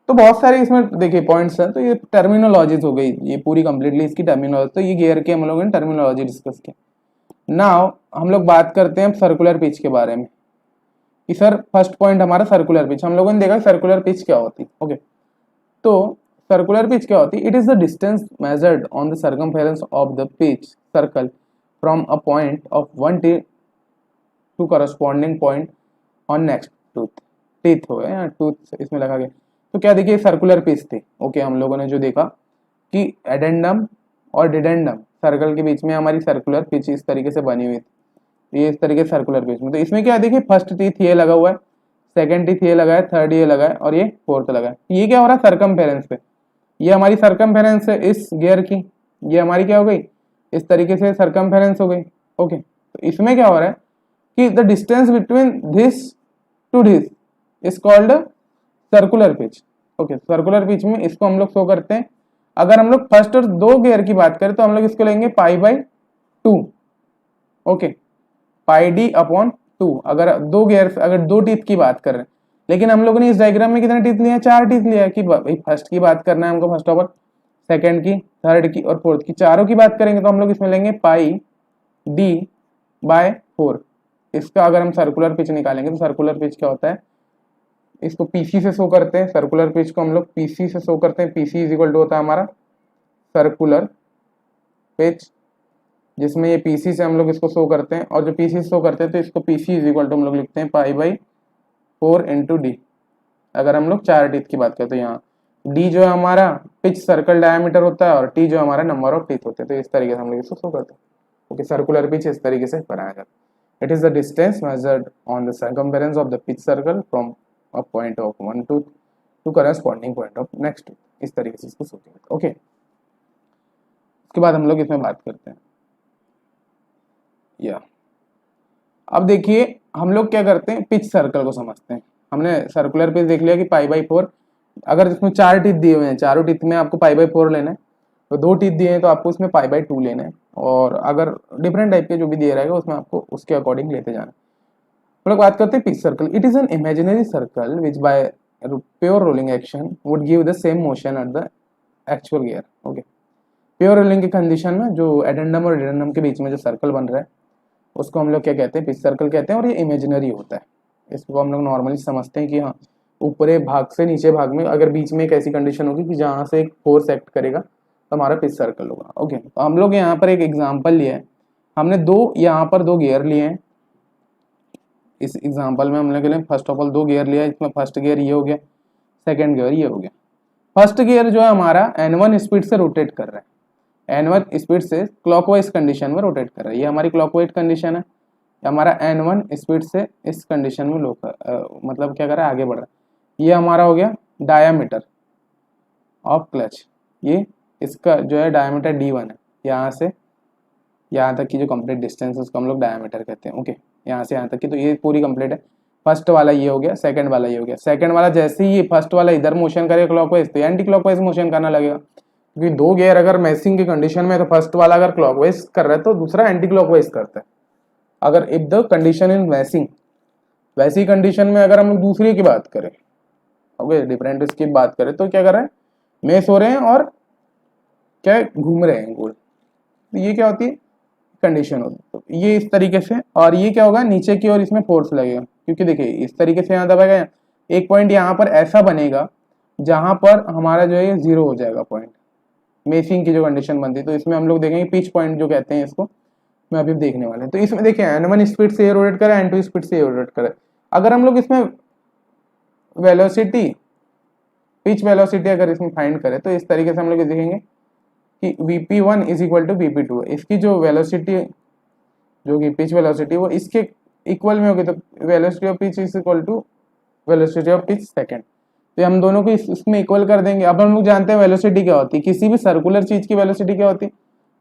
तो बहुत सारे इसमें देखिए पॉइंट्स हैं, तो ये टर्मिनोलॉजीज हो गई, ये पूरी कंप्लीटली इसकी टर्मिनोलॉजी। तो ये गियर के हम लोगों ने टर्मिनोलॉजी डिस्कस की। नाउ हम लोग बात करते हैं सर्कुलर पिच के बारे में कि सर फर्स्ट पॉइंट हमारा सर्कुलर पिच। हम लोगों ने देखा सर्कुलर पिच क्या होती है। ओके, तो सर्कुलर पिच क्या होती है, it is the distance measured on the circumference of the pitch circle from a point of one teeth to corresponding point on next tooth. Teeth हो गया, टूथ इसमें लगा गया। तो क्या देखिए सर्कुलर पिच थी। ओके, हम लोगों ने जो देखा कि एडेंडम और डिडेंडम सर्कल के बीच में हमारी सर्कुलर पिच इस तरीके से बनी हुई थी, ये इस तरीके से सर्कुलर पिच में। तो इसमें क्या देखिए फर्स्ट टीथ ये लगा हुआ है, सेकंड टीथ ये लगा है, थर्ड ये लगा है, और ये फोर्थ लगा है। ये क्या हो रहा है, सर्कमफेरेंस पे, ये हमारी सर्कमफेरेंस है इस गियर की, ये हमारी क्या हो गई, इस तरीके से सर्कमफेरेंस हो गई। ओके, तो इसमें क्या हो रहा है कि the distance between this to this is called circular pitch. Okay, circular pitch में इसको हम लोग शो करते हैं। अगर हम लोग फर्स्ट और दो गियर की बात करें तो हम लोग इसको लेंगे pi by 2। Okay, pi D upon 2। अगर दो गियर, अगर दो टीथ की बात कर रहे हैं, लेकिन हम लोगों ने इस डायग्राम में कितने टीथ लिया, 4 टीथ लिया कि भाई फर्स्ट की बात करना है हमको, फर्स्ट ऑफ ऑल, सेकंड की, थर्ड की और फोर्थ की, चारों की बात करेंगे तो हम लोग इसमें लेंगे पाई डी बाय 4। इसका अगर हम सर्कुलर पिच निकालेंगे तो सर्कुलर पिच क्या होता है, इसको पीसी से शो करते हैं। सर्कुलर पिच को हम लोग पीसी से शो करते हैं। पीसी इज इक्वल टू होता है हमारा सर्कुलर पिच, जिसमें ये पीसी से हम लोग इसको शो करते हैं, और जो पीसी से शो करते हैं तो इसको पीसी इज इक्वल टू हम लोग लिखते हैं पाई बाई 4 इंटू डी। अगर हम लोग 4 टीथ की बात करें तो यहाँ डी जो है हमारा पिच सर्कल डायमीटर होता है और टी जो हमारा नंबर ऑफ टीथ होते हैं। तो इस तरीके से हम लोग इसको शो करते हैं। ओके, सर्कुलर पिच इस तरीके से बनाया जाता है। It is the distance measured on the circumference of the pitch circle from a point of one two corresponding point of next tooth. इस तरीके से इसको शो करते हैं। ओके, उसके बाद हम लोग इसमें बात करते हैं या अब देखिए हम लोग क्या करते हैं, पिच सर्कल को समझते हैं। हमने सर्कुलर पिच देख लिया कि पाई बाई 4, अगर इसमें 4 टीथ दिए हुए हैं, चारों टीथ में आपको पाई बाई 4 लेना है, तो 2 टीथ दिए हैं तो आपको उसमें पाई बाई 2 लेना है, और अगर डिफरेंट टाइप के जो भी दिए रहेगा उसमें आपको उसके अकॉर्डिंग लेते जाना है। हम लोग बात करते हैं pitch circle. It is an imaginary circle which bye pure rolling action would give the same motion at the actual gear. Okay, pure rolling की कंडीशन में जो एडेंडम और डिडेंडम के बीच में जो सर्कल बन रहा है उसको हम लोग क्या कहते हैं, पिच सर्कल कहते हैं, और ये इमेजिनरी होता है। इसको हम लोग नॉर्मली समझते हैं कि हाँ, ऊपरी भाग से नीचे भाग में अगर बीच में एक ऐसी कंडीशन होगी कि जहाँ से एक फोर्स एक्ट करेगा तो हमारा पिच सर्कल होगा। ओके, तो हम लोग यहाँ पर एक एग्जांपल लिया है। हमने यहाँ पर दो गियर लिए हैं। इस एग्जांपल में हमने के लिए फर्स्ट ऑफ ऑल 2 गियर लिया है। इसमें फर्स्ट गियर ये हो गया, सेकेंड गियर ये हो गया। फर्स्ट गियर जो है हमारा N1 स्पीड से रोटेट कर रहा है, N1 स्पीड से क्लॉकवाइज कंडीशन में रोटेट कर रहा है। ये हमारी क्लॉकवाइज कंडीशन है। हमारा N1 स्पीड से इस कंडीशन में मतलब क्या कर रहा है, आगे बढ़ रहा है। ये हमारा हो गया डायामीटर ऑफ क्लच। ये इसका जो है डायामीटर D1 है। यहाँ से यहाँ तक की जो कंप्लीट डिस्टेंस है उसको हम लोग डायामीटर कहते हैं। ओके, यहाँ से यहाँ तक की, तो ये पूरी कंप्लीट है। फर्स्ट वाला ये हो गया, सेकंड वाला ये हो गया। सेकंड वाला जैसे ही ये फर्स्ट वाला इधर मोशन करेगा क्लॉकवाइज, तो एंटी क्लॉकवाइज मोशन करना लगेगा, क्योंकि 2 गियर अगर मैचिंग की कंडीशन में, तो फर्स्ट वाला अगर क्लॉकवाइज कर रहा है तो दूसरा एंटी क्लॉकवाइज करता है। अगर if the condition in matching, वैसी कंडीशन में अगर हम दूसरी की बात करें, ओके, डिफरेंट इसकी बात करें, तो क्या कर रहे हैं, मैच हो रहे हैं और क्या घूम रहे हैं गोल। तो ये क्या होती है, कंडीशन होती है। तो ये इस तरीके से, और ये क्या होगा, नीचे की ओर इसमें फोर्स लगेगा, क्योंकि देखिए इस तरीके से यहाँ दबाएगा, एक पॉइंट यहाँ पर ऐसा बनेगा जहां पर हमारा जो है 0 हो जाएगा पॉइंट, मेशिंग की जो कंडीशन बनती है। तो इसमें हम लोग देखेंगे पिच पॉइंट जो कहते हैं इसको, मैं अभी देखने वाले हैं। तो इसमें देखिए N1 स्पीड से ये रोटेट करे, N2 स्पीड से ये रोटेट करे। अगर हम लोग इसमें वेलोसिटी, पिच वेलोसिटी अगर इसमें फाइंड करें, तो इस तरीके से हम लोग देखेंगे कि Vp1 is equal to Vp2 है। इसकी जो वेलोसिटी, जो कि पिच वेलोसिटी, वो इसके इक्वल में होगी। तो velocity of pitch is equal to velocity of pitch second. तो हम दोनों को इसमें इक्वल कर देंगे। अब हम लोग जानते हैं वेलोसिटी क्या होती है, किसी भी सर्कुलर चीज की वेलोसिटी क्या होती है,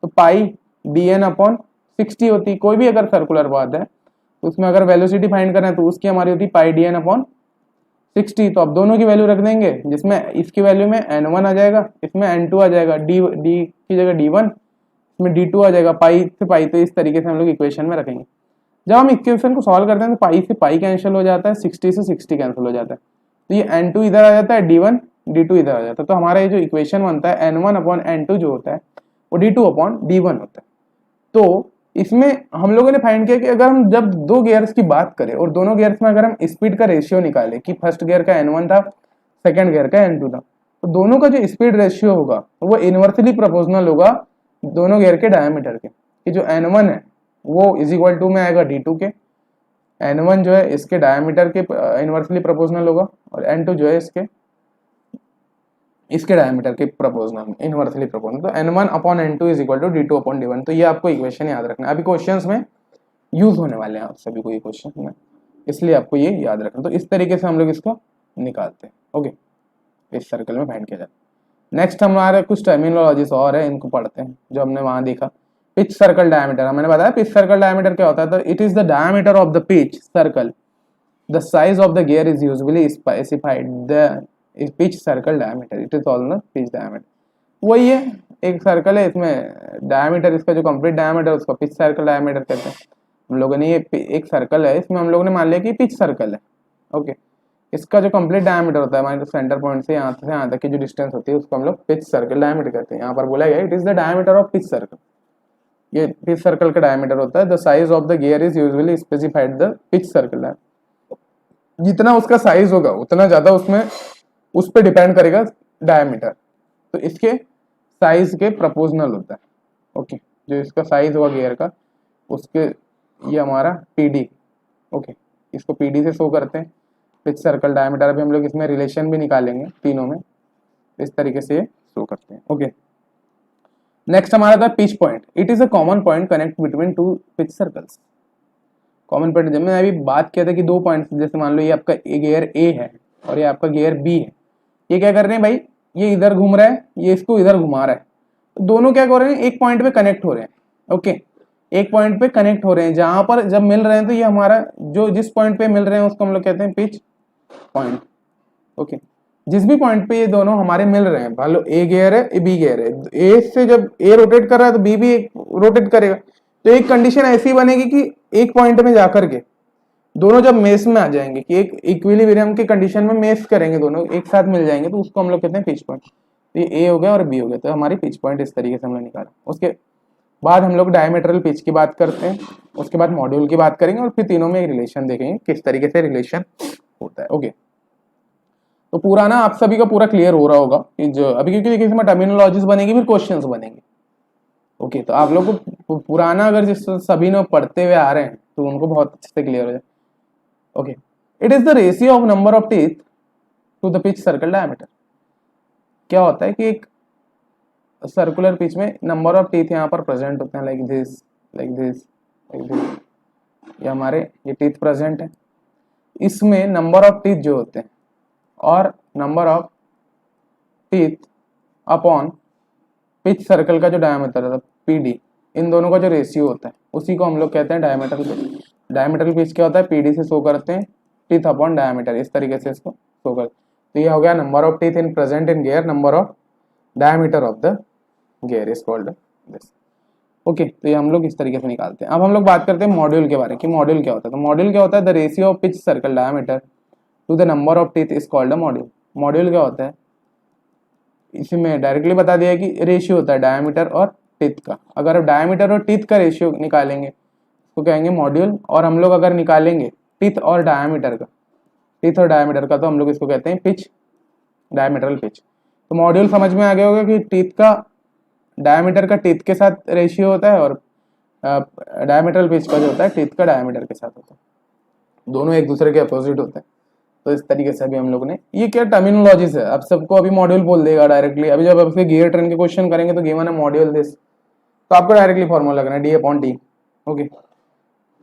तो पाई dn अपॉन 60 होती है। कोई भी अगर सर्कुलर बात है तो उसमें अगर वेलोसिटी फाइंड करें तो उसकी हमारी होती है पाई dn अपॉन 60। तो अब दोनों की वैल्यू रख देंगे, जिसमें इसकी वैल्यू में N1 आ जाएगा, इसमें N2 आ जाएगा, डी की जगह D1, इसमें D2 आ जाएगा, पाई से पाई। तो इस तरीके से हम लोग इक्वेशन में रखेंगे। जब हम इक्वेशन को सॉल्व करते हैं तो पाई से पाई कैंसिल हो जाता है, 60 से 60 कैंसिल हो जाता है। तो ये N2 इधर आ जाता है, D1 D2 इधर आ जाता है। तो हमारा ये जो इक्वेशन बनता है N1 अपॉन N2 जो होता है वो D2 अपॉन D1 होता है। तो इसमें हम लोगों ने फाइंड किया कि अगर हम जब 2 गियर्स की बात करें और दोनों गियर्स में अगर हम स्पीड का रेशियो निकालें कि फर्स्ट गियर का N1 था, सेकंड गियर का N2 था, तो दोनों का जो स्पीड रेशियो होगा वो इनवर्सली प्रोपोर्शनल होगा दोनों गियर के डायमीटर के। कि जो N1 है वो इज इक्वल टू में आएगा D2 के, N1 जो है इसके डायमीटर के इनवर्सली प्रोपोर्शनल होगा, और N2 जो है इसके डायमीटर के प्रोपोर्शनल, इनवर्सली प्रोपोर्शनल। तो N1 upon N2 is equal to D2 upon D1। तो ये आपको इक्वेशन याद रखना है। अभी क्वेश्चंस में यूज होने वाले हैं आप सभी को ये क्वेश्चन में, इसलिए आपको ये याद रखना। तो इस तरीके से हम लोग इसको निकालते हैं। ओके, इस सर्कल में फाइंड किया जाता है। नेक्स्ट हमारे कुछ टर्मिनोलॉजीज और है, इनको पढ़ते हैं। जो हमने वहां देखा पिच सर्कल डायमीटर, मैंने बताया पिच सर्कल डायमीटर क्या होता है। तो it is the diameter of the pitch circle, the size of the gear is usually specified the pitch circle diameter, it is all the pitch diameter. वही है, एक circle है, इसमें डायमीटर, इसका जो कंप्लीट डायमीटर उसका पिच सर्कल डायमीटर कहते हैं। हम लोगों ने ये एक सर्कल है, इसमें हम लोगों ने मान लिया कि पिच सर्कल है। ओके, इसका जो कंप्लीट डायमीटर होता है हमारे सेंटर पॉइंट से यहाँ तक की जो डिस्टेंस होती है उसको हम लोग पिच सर्कल डायमीटर कहते हैं। यहाँ पर बोला गया it is the diameter of pitch circle, ये पिच सर्कल का डायमीटर होता है। The size of the gear is usually specified the pitch circle. जितना उसका साइज होगा उतना ज्यादा उसमें उस पर डिपेंड करेगा डायमीटर। तो इसके साइज के प्रोपोर्शनल होता है। ओके, जो इसका साइज होगा गियर का उसके, ये हमारा पीडी। ओके, इसको पीडी से शो करते हैं, पिच सर्कल डायमीटर। अभी हम लोग इसमें रिलेशन भी निकालेंगे तीनों में। इस तरीके से शो करते हैं। ओके, नेक्स्ट हमारा था pitch point. It is a common point connect between two pitch circles. Common point, जब मैंने अभी बात किया था कि दो पॉइंट्स, जैसे मान लो ये आपका गियर ए है और ये आपका गियर बी है, ये क्या कर रहे हैं भाई, ये इधर घूम रहा है, ये इसको इधर घुमा रहा है, तो दोनों क्या कर रहे हैं, एक पॉइंट पे कनेक्ट हो रहे हैं। ओके, एक पॉइंट पे कनेक्ट हो रहे हैं, जहां पर जब मिल रहे हैं तो ये हमारा जो जिस पॉइंट पे मिल रहे हैं उसको हम लोग कहते हैं पिच पॉइंट। ओके, जिस भी पॉइंट पे ये दोनों हमारे मिल रहे हैं, मान लो ए गियर है, बी गियर है, ए से जब ए रोटेट कर रहा है तो बी भी रोटेट करेगा, तो एक कंडीशन ऐसी बनेगी कि एक पॉइंट में जाकर के दोनों जब मेस में आ जाएंगे, कि एक इक्विलिब्रियम की कंडीशन में मेस करेंगे, दोनों एक साथ मिल जाएंगे, तो उसको हम लोग कहते हैं पिच पॉइंट। तो ये ए हो गया और बी हो गया, तो हमारी पिच पॉइंट इस तरीके से हम लोग निकाला। उसके बाद हम लोग डायमीट्रल पिच की बात करते हैं, उसके बाद मॉड्यूल की बात करेंगे और फिर तीनों में एक रिलेशन देखेंगे किस तरीके से रिलेशन होता है। ओके, तो पूरा ना आप सभी का पूरा क्लियर हो रहा होगा कि जो अभी, क्योंकि देखिए इसमें टर्मिनोलॉजीज बनेगी, फिर क्वेश्चंस बनेंगे। ओके, तो आप लोग को पुराना अगर जिस सभी ने पढ़ते हुए आ रहे हैं तो उनको बहुत अच्छे से क्लियर हो जाए। Okay, it is the ratio of number of teeth to the pitch circle diameter. क्या होता है कि एक सर्कुलर पिच में नंबर ऑफ टीथ यहाँ पर प्रेजेंट होते हैं, like this like this like this, ये हमारे ये टीथ प्रेजेंट है। इसमें नंबर ऑफ टीथ जो होते हैं और number of teeth upon pitch circle का जो डायमीटर है पीडी, इन दोनों का जो रेशियो होता है उसी को हम लोग कहते हैं डायमीटरल पिच। डायमीटरल पिच क्या होता है, पीडी से शो करते हैं टीथ अपॉन डायमीटर, इस तरीके से इसको शो करते हैं। तो ये हो गया number of teeth in present in gear, number of diameter of the gear is called this. Okay, तो ये हम लोग इस तरीके से निकालते हैं। अब हम लोग बात करते हैं मॉड्यूल के बारे में कि मॉड्यूल क्या होता है। तो मॉड्यूल क्या होता है, the ratio of pitch circle diameter to the number of teeth is called a module. Module क्या होता है, इसमें डायरेक्टली बता दिया कि रेशियो होता है डायमीटर और टीथ का। अगर डायमीटर और टीथ का रेशियो निकालेंगे तो कहेंगे मॉड्यूल, और हम लोग अगर निकालेंगे टीथ और डायमीटर का, टीथ और डायमीटर का, तो हम लोग इसको कहते हैं पिच, डायमीटरल पिच। तो मॉड्यूल समझ में आ गया होगा कि टीथ का डायमीटर का टीथ के साथ रेशियो होता है और डायमीटरल पिच का जो होता है टीथ का डायमीटर के साथ होता है, दोनों एक दूसरे के अपोजिट होते हैं। तो इस तरीके से अभी हम लोग ने, ये क्या टर्मिनोलॉजीज है, अब सबको अभी मॉड्यूल बोल देगा डायरेक्टली। अभी जब आपसे गियर ट्रेन के क्वेश्चन करेंगे तो गिवन है मॉड्यूल दिस, तो आपको डायरेक्टली फॉर्मूला लगना है डी अपॉन टी। ओके,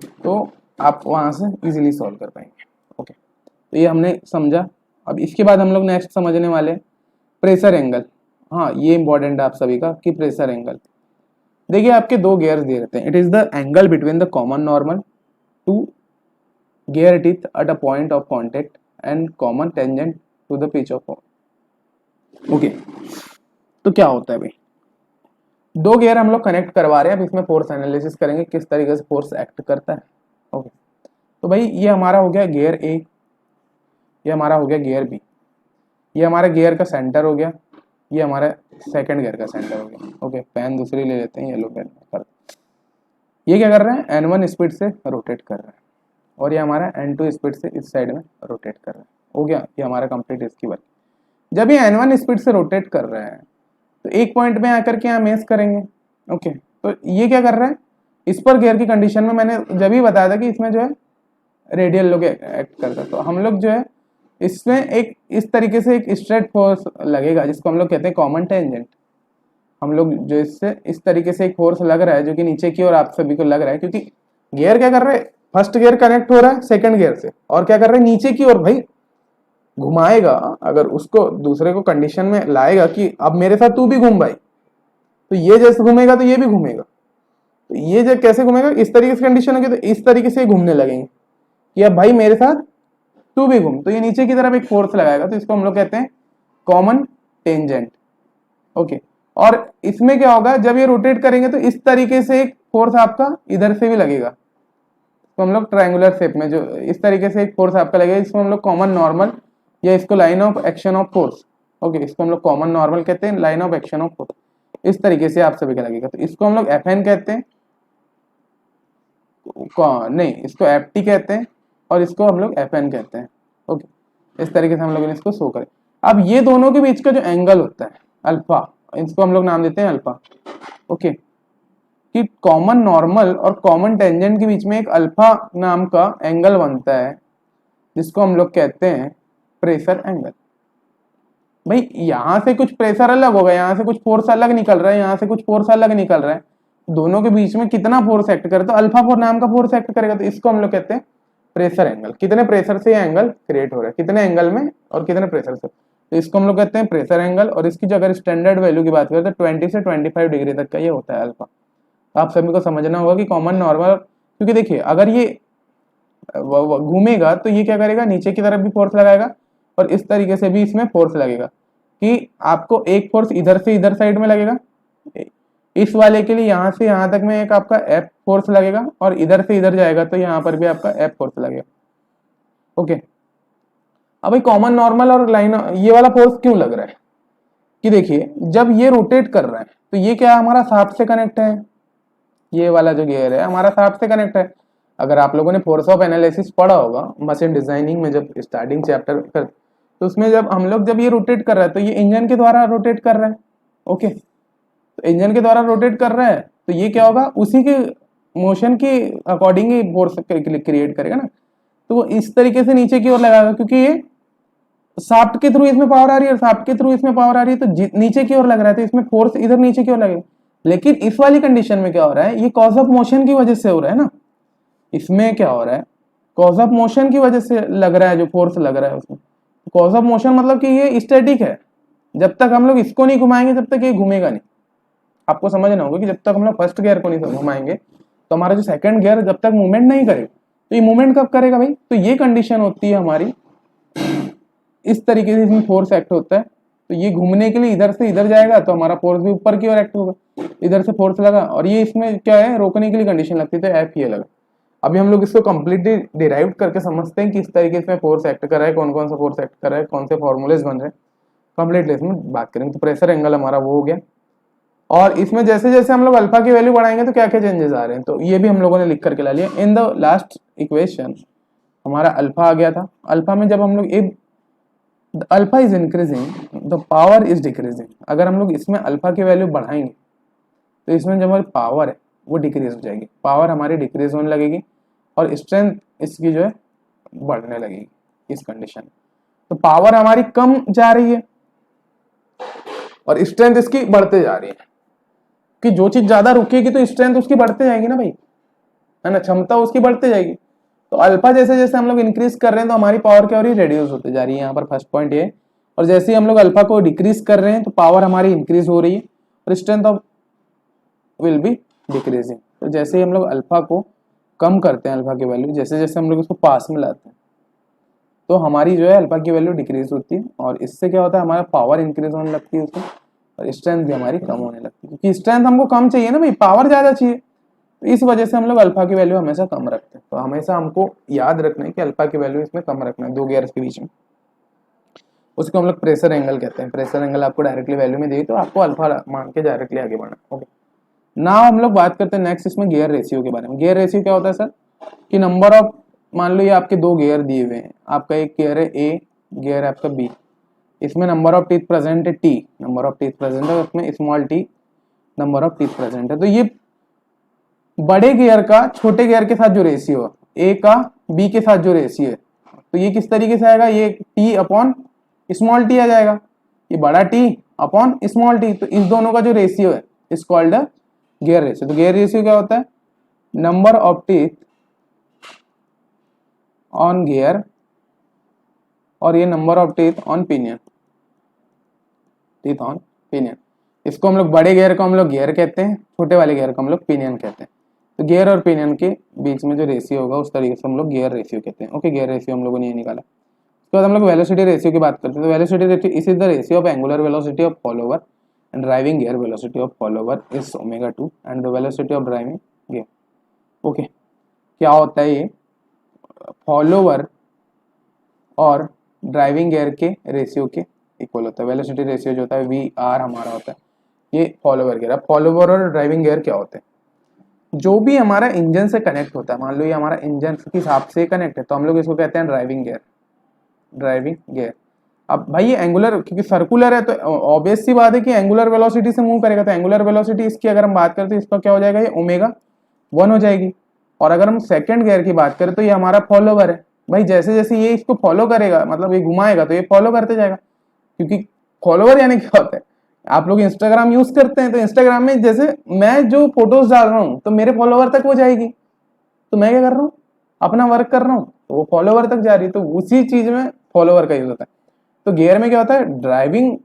तो आप वहां से इजीली सॉल्व कर पाएंगे। ओके, तो ये हमने समझा। अब इसके बाद हम लोग नेक्स्ट समझने वाले प्रेशर एंगल। हाँ, ये इंपॉर्टेंट है आप सभी का कि प्रेशर एंगल। देखिए आपके दो गियर्स दे रहते हैं, it is the angle between the common normal to gear teeth at a point of contact and common tangent to the pitch of. Okay, तो क्या होता है भाई, दो गियर हम लोग कनेक्ट करवा रहे हैं। अब इसमें फोर्स एनालिसिस करेंगे किस तरीके से फोर्स एक्ट करता है। ओके, तो भाई ये हमारा हो गया गियर ए, ये हमारा हो गया गियर बी, ये हमारा गियर का सेंटर हो गया, ये हमारा सेकंड गियर का सेंटर हो गया। ओके, पेन दूसरी ले लेते हैं, येलो पेन कर। ये क्या कर रहे हैं, N1 स्पीड से रोटेट कर रहे हैं और ये हमारा N2 स्पीड से इस साइड में रोटेट कर रहे हैं। हो गया, ये हमारा कंप्लीट इसकी वर्क। जब ये N1 स्पीड से रोटेट कर रहे हैं तो एक पॉइंट में आकर के यहाँ मेस करेंगे। ओके, तो ये क्या कर रहा है, इस पर गियर की कंडीशन में मैंने जब ही बताया था कि इसमें जो है रेडियल लोग एक्ट करता है, तो हम लोग जो है इसमें एक इस तरीके से एक स्ट्रेट फोर्स लगेगा जिसको हम लोग कहते हैं कॉमन टेंजेंट। हम लोग जो इससे इस तरीके से एक फोर्स लग रहा है जो कि नीचे की ओर आप सभी को लग रहा है, क्योंकि गियर क्या कर रहे हैं, फर्स्ट गियर कनेक्ट हो रहा है सेकंड गियर से, और क्या कर रहे हैं नीचे की ओर भाई घुमाएगा। अगर उसको दूसरे को कंडीशन में लाएगा कि अब मेरे साथ तू भी घूम भाई, तो ये जैसे घूमेगा तो ये भी घूमेगा। तो ये जो कैसे घूमेगा, इस तरीके से कंडीशन होगी तो इस तरीके से घूमने लगेंगे कि अब भाई मेरे साथ तू भी घूम, तो ये नीचे की तरफ एक फोर्स लगाएगा, तो इसको हम लोग कहते हैं कॉमन टेंजेंट। ओके, और इसमें क्या होगा, जब ये रोटेट करेंगे तो इस तरीके से एक फोर्स आपका इधर से भी लगेगा, तो हम लोग ट्रायंगुलर शेप में जो इस तरीके से एक फोर्स आपका लगेगा, इसको हम लोग कॉमन नॉर्मल या इसको line of action of force. Okay, इसको हम लोग कॉमन नॉर्मल कहते हैं, line of action of force, इस तरीके से आप सभी का लगेगा। तो इसको हम लोग FN कहते हैं, नहीं इसको FT कहते हैं, और इसको हम लोग FN कहते हैं। ओके, इस तरीके से हम लोग इसको शो करें। अब ये दोनों के बीच का जो एंगल होता है अल्फा, इसको हम लोग नाम देते हैं अल्फा। ओके, कि कॉमन नॉर्मल और कॉमन टेंजेंट के बीच में एक अल्फा नाम का एंगल बनता है जिसको हम लोग कहते हैं प्रेशर एंगल। भाई यहाँ से कुछ प्रेशर अलग होगा, यहाँ से कुछ फोर्स अलग निकल रहा है, यहाँ से कुछ फोर्स अलग निकल रहा है, दोनों के बीच में कितना फोर्स एक्ट करे, तो अल्फा फोर नाम का फोर्स एक्ट करेगा, तो इसको हम लोग कहते हैं प्रेशर एंगल। कितने प्रेशर से ये एंगल क्रिएट हो रहा है, कितने एंगल में और कितने प्रेशर से, तो इसको हम लोग कहते हैं प्रेशर एंगल। और इसकी जो अगर स्टैंडर्ड वैल्यू की बात करें तो 20 से 25 डिग्री तक का ये होता है अल्फा। तो आप सभी को समझना होगा कि कॉमन नॉर्मल, क्योंकि देखिए अगर ये घूमेगा तो ये क्या करेगा, नीचे की तरफ भी फोर्स लगाएगा और इस तरीके से भी इसमें फोर्स लगेगा, कि आपको एक फोर्स इधर से इधर साइड में लगेगा, इस वाले के लिए यहाँ से यहाँ तक में एक आपका एफ फोर्स लगेगा, और इधर से इधर जाएगा तो यहाँ पर भी आपका एफ फोर्स लगेगा। ओके, अब भाई कॉमन नॉर्मल और लाइन ये वाला फोर्स क्यों लग रहा है, कि देखिए जब ये रोटेट कर रहा है तो ये क्या हमारा शाफ्ट से कनेक्ट है, ये वाला जो गियर है हमारा शाफ्ट से कनेक्ट है। अगर आप लोगों ने फोर्स ऑफ एनालिसिस पढ़ा होगा मशीन डिजाइनिंग में, जब स्टार्टिंग चैप्टर कर, तो उसमें जब हम लोग जब ये रोटेट कर रहा है तो ये इंजन के द्वारा रोटेट कर रहा है। ओके, तो इंजन के द्वारा रोटेट कर रहा है तो ये क्या होगा, उसी के मोशन के अकॉर्डिंग ही फोर्स क्रिएट करेगा ना, तो वो इस तरीके से नीचे की ओर लगाएगा, क्योंकि ये शाफ्ट के थ्रू इसमें पावर आ रही है और शाफ्ट के थ्रू इसमें पावर आ रही है, तो नीचे की ओर लग रहा है, तो इसमें फोर्स इधर नीचे की ओर लगेगा। लेकिन इस वाली कंडीशन में क्या हो रहा है, ये कॉज ऑफ मोशन की वजह से हो रहा है ना, इसमें क्या हो रहा है, कॉज ऑफ मोशन की वजह से लग रहा है, जो फोर्स लग रहा है उसमें। कॉज ऑफ मोशन मतलब कि ये स्टैटिक है, जब तक हम लोग इसको नहीं घुमाएंगे तब तक ये घूमेगा नहीं। आपको समझना होगा कि जब तक हम लोग फर्स्ट गियर को नहीं घुमाएंगे तो हमारा जो सेकंड गियर जब तक मूवमेंट नहीं करेगा, तो ये मूवमेंट कब करेगा भाई, तो ये कंडीशन होती है हमारी, इस तरीके से इसमें फोर्स एक्ट होता है, तो ये घूमने के लिए इधर से इधर जाएगा तो हमारा फोर्स भी ऊपर की ओर एक्ट होगा, इधर से फोर्स लगा और ये इसमें क्या है, रोकने के लिए कंडीशन लगती है, तो एफ ये लगा। अभी हम लोग इसको कंप्लीटली डिराइव करके समझते हैं कि इस तरीके से फोर्स एक्ट कर रहा है, कौन कौन सा फोर्स एक्ट कर रहा है, कौन से फॉर्मूलेज बन रहे हैं, कंप्लीटली इसमें बात करेंगे। तो प्रेशर एंगल हमारा वो हो गया, और इसमें जैसे जैसे हम लोग अल्फा की वैल्यू बढ़ाएंगे तो क्या क्या चेंजेस आ रहे हैं, तो ये भी हम लोगों ने लिख करके ला लिया। इन द लास्ट इक्वेशन हमारा अल्फा आ गया था, अल्फा में जब हम लोग alpha is increasing the power is decreasing, अगर हम लोग इसमें अल्फा की वैल्यू बढ़ाएंगे तो इसमें जो हमारी पावर है वो डिक्रीज हो जाएगी, पावर हमारी डिक्रीज होने लगेगी और स्ट्रेंथ इसकी जो है बढ़ने लगेगी इस कंडीशन में। तो पावर हमारी कम जा रही है और स्ट्रेंथ इसकी बढ़ते जा रही है, कि जो चीज ज्यादा रुकेगी तो स्ट्रेंथ उसकी बढ़ते जाएगी ना भाई, है ना, क्षमता उसकी बढ़ते जाएगी। तो अल्फा जैसे जैसे हम लोग इंक्रीज कर रहे हैं तो हमारी पावर क्या हो रही है, रेड्यूस होते जा रही है, यहाँ पर फर्स्ट पॉइंट ये। और जैसे ही हम लोग अल्फा को डिक्रीज कर रहे हैं तो पावर हमारी इंक्रीज हो रही है और strength of will be decreasing. तो जैसे ही हम लोग अल्फा को कम करते हैं, अल्फा की वैल्यू जैसे जैसे हम लोग उसको पास में लाते हैं तो हमारी जो है अल्फा की वैल्यू डिक्रीज होती है, और इससे क्या होता है, हमारा पावर इंक्रीज होने लगती है उसमें, और स्ट्रेंथ भी हमारी कम होने लगती है, क्योंकि स्ट्रेंथ हमको कम चाहिए ना भाई, पावर ज्यादा चाहिए, तो इस वजह से हम लोग अल्फा की वैल्यू हमेशा कम रखते हैं। तो हमेशा हमको याद रखना है कि अल्फा की वैल्यू इसमें कम रखना है, दो गियर्स के बीच में, उसको हम लोग प्रेशर एंगल कहते हैं। प्रेशर एंगल आपको डायरेक्टली वैल्यू में दी तो आपको अल्फा मान के डायरेक्टली आगे बढ़ना। ओके, नाउ हम लोग बात करते हैं नेक्स्ट इसमें गियर रेशियो के बारे में। गियर रेशियो क्या होता है सर, कि नंबर ऑफ, मान लो ये आपके दो गियर दिए हुए हैं, आपका एक गियर है ए, गियर है आपका बी, इसमें नंबर ऑफ टीथ प्रेजेंट है T, number of teeth present है, उसमें small T number of teeth present है। तो ये बड़े गियर का छोटे गियर के साथ जो रेशियो है, ए का बी के साथ जो रेशियो है, तो ये किस तरीके से आएगा, ये टी अपॉन स्मॉल टी आ जाएगा, ये बड़ा टी अपॉन स्मॉल टी, तो इस दोनों का जो रेशियो है इस कॉल्ड गियर रेशियो। तो गियर रेशियो क्या होता है, number of teeth on gear, और ये number of teeth on pinion, teeth on pinion. इसको हम लोग बड़े गियर को हम लोग गियर कहते हैं, छोटे वाले गियर को हम लोग पिनियन कहते हैं। तो गियर और पिनियन के बीच में जो रेशियो होगा उस तरीके से हम लोग गियर रेशियो कहते हैं। ओके, गियर रेशियो हम लोगों ने ये निकाला। उसके बाद हम लोग वेलोसिटी रेशियो की बात करते हैं। तो velocity ratio is the ratio of angular velocity of follower and driving gear velocity of follower is omega 2 and the velocity of driving gear. Okay, क्या होता है ये, फॉलोवर और ड्राइविंग गियर के रेशियो के इक्वल होता है। वेलोसिटी रेशियो जो होता है वी आर हमारा होता है, ये फॉलोवर गियर। अब फॉलोवर और ड्राइविंग गियर क्या होते हैं, जो भी हमारा इंजन से कनेक्ट होता है, मान लो ये हमारा इंजन के हिसाब से कनेक्ट है तो हम लोग इसको कहते हैं ड्राइविंग गियर, ड्राइविंग गियर। अब भाई ये एंगुलर, क्योंकि सर्कुलर है तो ऑब्वियस सी बात है कि एंगुलर वेलोसिटी से मूव करेगा, तो एंगुलर वेलोसिटी इसकी अगर हम बात करें तो इसका क्या हो जाएगा, ये ओमेगा 1 हो जाएगी। और अगर हम सेकंड गियर की बात करें तो ये हमारा फॉलोवर है, भाई जैसे जैसे ये इसको फॉलो करेगा, मतलब ये घुमाएगा तो ये फॉलो करते जाएगा, क्योंकि फॉलोवर यानी क्या होता है, आप लोग इंस्टाग्राम यूज करते हैं तो इंस्टाग्राम में जैसे मैं जो फोटोज डाल रहा हूँ तो मेरे फॉलोवर तक वो जाएगी, तो मैं क्या कर रहा हूँ, अपना वर्क कर रहा हूँ तो वो फॉलोवर तक जा रही है, तो उसी चीज में फॉलोवर का यूज होता है। तो गियर में क्या होता है, ड्राइविंग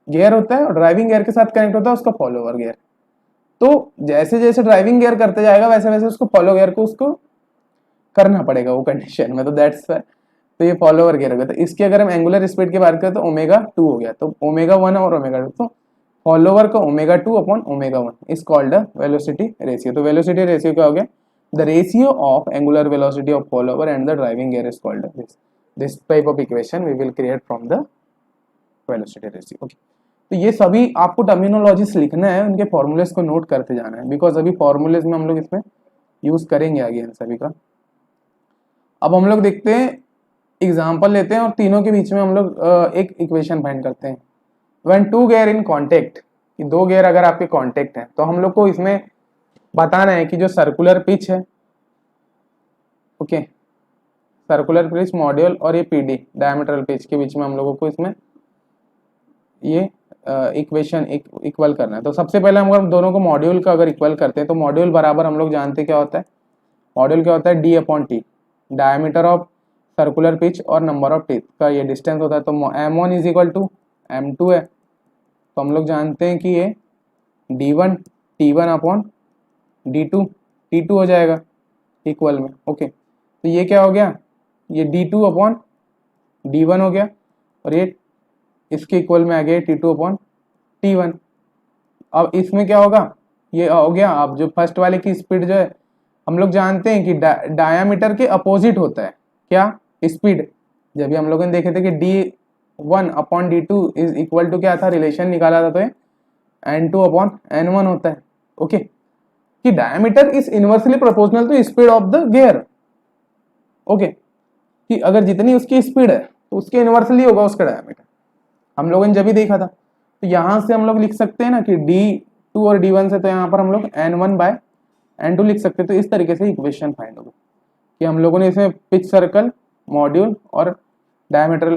गियर होता है और ड्राइविंग गियर के साथ कनेक्ट होता है उसका फॉलोवर गियर। तो जैसे जैसे ड्राइविंग गियर करते जाएगा वैसे वैसे उसको फॉलो गियर को उसको करना पड़ेगा वो कंडीशन में, तो दैट्स वाई तो ये फॉलोवर गियर हो गया। तो इसकी अगर हम एंगुलर स्पीड की बात करें तो ओमेगा 2 हो गया, तो ओमेगा 1 और ओमेगा 2, तो फॉलोवर का omega 2 upon omega 1 is called the velocity ratio. तो वेलोसिटी रेशियो क्या हो गया, the ratio of angular velocity of follower and the driving gear is called this type of equation we will create from the velocity ratio. Okay, तो ये सभी आपको terminologies लिखना है, उनके फॉर्मूलेस को नोट करते जाना है, बिकॉज अभी फॉर्मूलेस में हम लोग इसमें यूज करेंगे आगे इन सभी का। अब हम लोग देखते हैं, एग्जाम्पल लेते हैं और तीनों के बीच में हम लोग एक इक्वेशन फाइंड करते हैं। When two gear in contact, कि दो गियर अगर आपके कांटेक्ट हैं तो हम लोग को इसमें बताना है कि जो सर्कुलर पिच है, ओके, सर्कुलर पिच मॉड्यूल और ये पीडी डायमीटरल पिच के बीच में हम लोगों को इसमें ये इक्वेशन इक्वल करना है। तो सबसे पहले हम दोनों को मॉड्यूल का अगर इक्वल करते हैं तो मॉड्यूल बराबर हम लोग जानते हैं क्या होता है, मॉड्यूल क्या होता है, D upon T, diameter of circular pitch और नंबर ऑफ टीथ का ये डिस्टेंस होता है। तो m1 is equal to m2 है, तो हम लोग जानते हैं कि ये d1 t1 upon d2 t2 हो जाएगा इक्वल में। ओके, तो ये क्या हो गया, ये d2 अपॉन d1 हो गया और ये इसके इक्वल में आ गया t2 अपॉन t1। अब इसमें क्या होगा, ये हो गया, अब जो फर्स्ट वाले की स्पीड जो है हम लोग जानते हैं कि डायामीटर के अपोजिट होता है क्या, स्पीड। जब भी हम लोगों ने देखे थे कि d1 upon d2 is equal to क्या था, रिलेशन निकाला था, तो ये n2 अपॉन n1 होता है। ओके, कि diameter is inversely proportional to speed of the gear. Okay, कि अगर जितनी उसकी स्पीड है तो उसके इनवर्सली होगा उसका डायमीटर, हम लोगों ने जब भी देखा था। तो यहां से हम लोग लिख सकते हैं ना कि d2 और d1 से, तो यहाँ पर हम लोग n1 बाय n2 लिख सकते हैं। तो इस तरीके से इक्वेशन फाइंड होगा कि हम लोगों ने इसमें पिच सर्कल मॉड्यूल और डायमीटर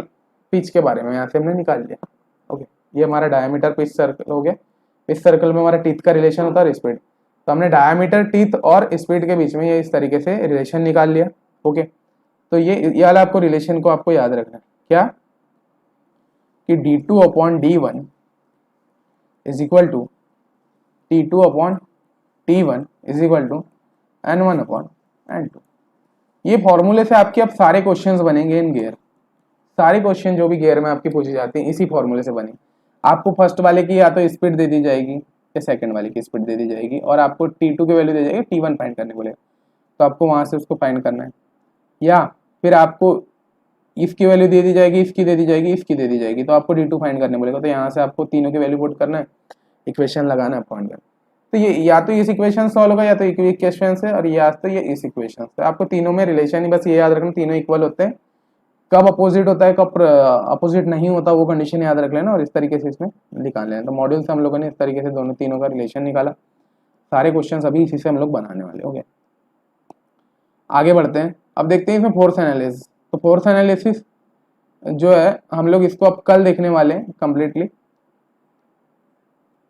पिच के बारे में यहाँ से हमने निकाल लिया। ओके, ये हमारा डायमीटर पिच सर्कल हो गया, पिच सर्कल में हमारा टीथ का रिलेशन होता है स्पीड, तो हमने डायमीटर टीथ और स्पीड के बीच में ये इस तरीके से रिलेशन निकाल लिया। ओके, तो ये वाला आपको रिलेशन को आपको याद रखना है क्या, कि d2 upon d1 is equal to t2 upon t1 is equal to n1 upon n2। ये फॉर्मूले से आपके अब सारे क्वेश्चंस बनेंगे इन गियर, सारे क्वेश्चन जो भी गियर में आपकी पूछी जाती हैं इसी फॉर्मूले से बनेंगे। आपको फर्स्ट वाले की या तो स्पीड दे दी जाएगी या सेकंड वाले की स्पीड दे दी जाएगी और आपको t2 की वैल्यू दे जाएगी, t1 फाइंड करने बोलेगा तो आपको वहां से उसको फाइंड करना है, या फिर आपको इसकी वैल्यू दे दी जाएगी, इसकी दे दी जाएगी, इसकी दे दी जाएगी, तो आपको d2 फाइंड करने बोलेगा। तो यहाँ से आपको तीनों की वैल्यू पुट करना है, इक्वेशन लगाना है, फाइंड करना। तो ये या तो इस इक्वेशन सॉल्व होगा या तो इक्वेशन से, और या तो ये इस इक्वेशन से। आपको तीनों में रिलेशन ही बस ये याद रखना, तीनों इक्वल होते हैं, कब अपोजिट होता है कब अपोजिट नहीं होता वो कंडीशन याद रख लेना और इस तरीके से इसमें निकाल लेना। तो मॉड्यूल से हम लोगों ने इस तरीके से दोनों तीनों का रिलेशन निकाला, सारे क्वेश्चन अभी इसी से हम लोग बनाने वाले। ओके, आगे बढ़ते हैं। अब देखते हैं इसमें फोर्स एनालिसिस। तो फोर्स एनालिसिस जो है हम लोग इसको अब कल देखने वाले हैं कम्प्लीटली।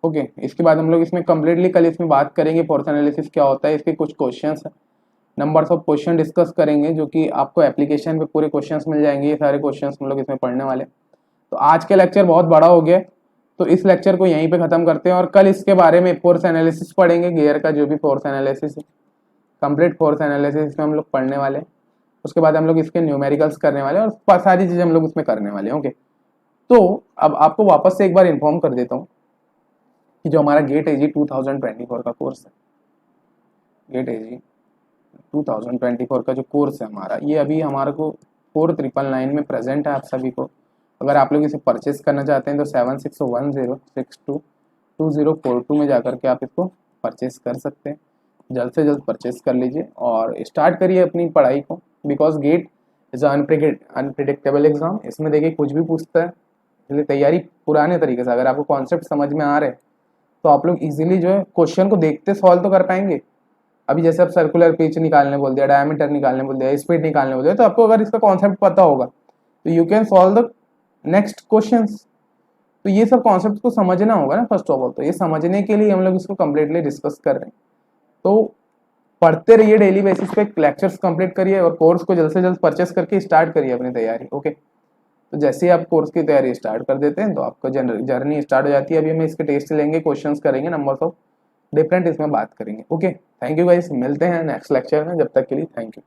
ओके, इसके बाद हम लोग इसमें कम्प्लीटली कल इसमें बात करेंगे फोर्स एनालिसिस क्या होता है, इसके कुछ क्वेश्चंस है, नंबर्स ऑफ क्वेश्चन डिस्कस करेंगे जो कि आपको एप्लीकेशन पे पूरे क्वेश्चंस मिल जाएंगे, ये सारे क्वेश्चंस हम लोग इसमें पढ़ने वाले। तो आज के लेक्चर बहुत बड़ा हो गया, तो इस लेक्चर को यहीं पे खत्म करते हैं और कल इसके बारे में फोर्स एनालिसिस पढ़ेंगे, गियर का जो भी फोर्स एनालिसिस है, कंप्लीट फोर्स एनालिसिस में हम लोग पढ़ने वाले। उसके बाद हम लोग इसके न्यूमेरिकल्स करने वाले और सारी चीज़ें हम लोग उसमें करने वाले। ओके, तो अब आपको वापस से एक बार इन्फॉर्म कर देता हूँ कि जो हमारा गेट एजी 2024 का कोर्स है, गेट एजी 2024 का जो कोर्स है हमारा, ये अभी हमारे को 4999 में प्रेजेंट है आप सभी को। अगर आप लोग इसे परचेस करना चाहते हैं तो 7610622042 में जाकर के आप इसको परचेस कर सकते हैं। जल्द से जल्द परचेस कर लीजिए और स्टार्ट करिए अपनी पढ़ाई को, because GATE is unpredictable exam. इसमें देखिए कुछ भी पूछता है, इसलिए तैयारी पुराने तरीके से, अगर आपको कॉन्सेप्ट समझ में आ रहे हैं तो आप लोग इजीली जो है क्वेश्चन को देखते सॉल्व तो कर पाएंगे। अभी जैसे आप सर्कुलर पिच निकालने बोल दिया, डायमीटर निकालने बोल दिया, स्पीड निकालने बोल दिया, तो आपको अगर इसका कॉन्सेप्ट पता होगा तो you can solve the next questions. तो ये सब कॉन्सेप्ट को समझना होगा ना फर्स्ट ऑफ ऑल, तो ये समझने के लिए हम लोग इसको कम्प्लीटली डिस्कस कर रहे हैं। तो पढ़ते रहिए, डेली बेसिस पे लेक्चर्स कंप्लीट करिए और कोर्स को जल्द से जल्द परचेस करके स्टार्ट करिए अपनी तैयारी। ओके, तो जैसे ही आप कोर्स की तैयारी स्टार्ट कर देते हैं तो आपका जर्नी स्टार्ट हो जाती है। अभी हम इसके टेस्ट लेंगे, क्वेश्चंस करेंगे, नंबर्स ऑफ डिफरेंट इसमें बात करेंगे। ओके, थैंक यू गाइस, मिलते हैं नेक्स्ट लेक्चर में, जब तक के लिए थैंक यू।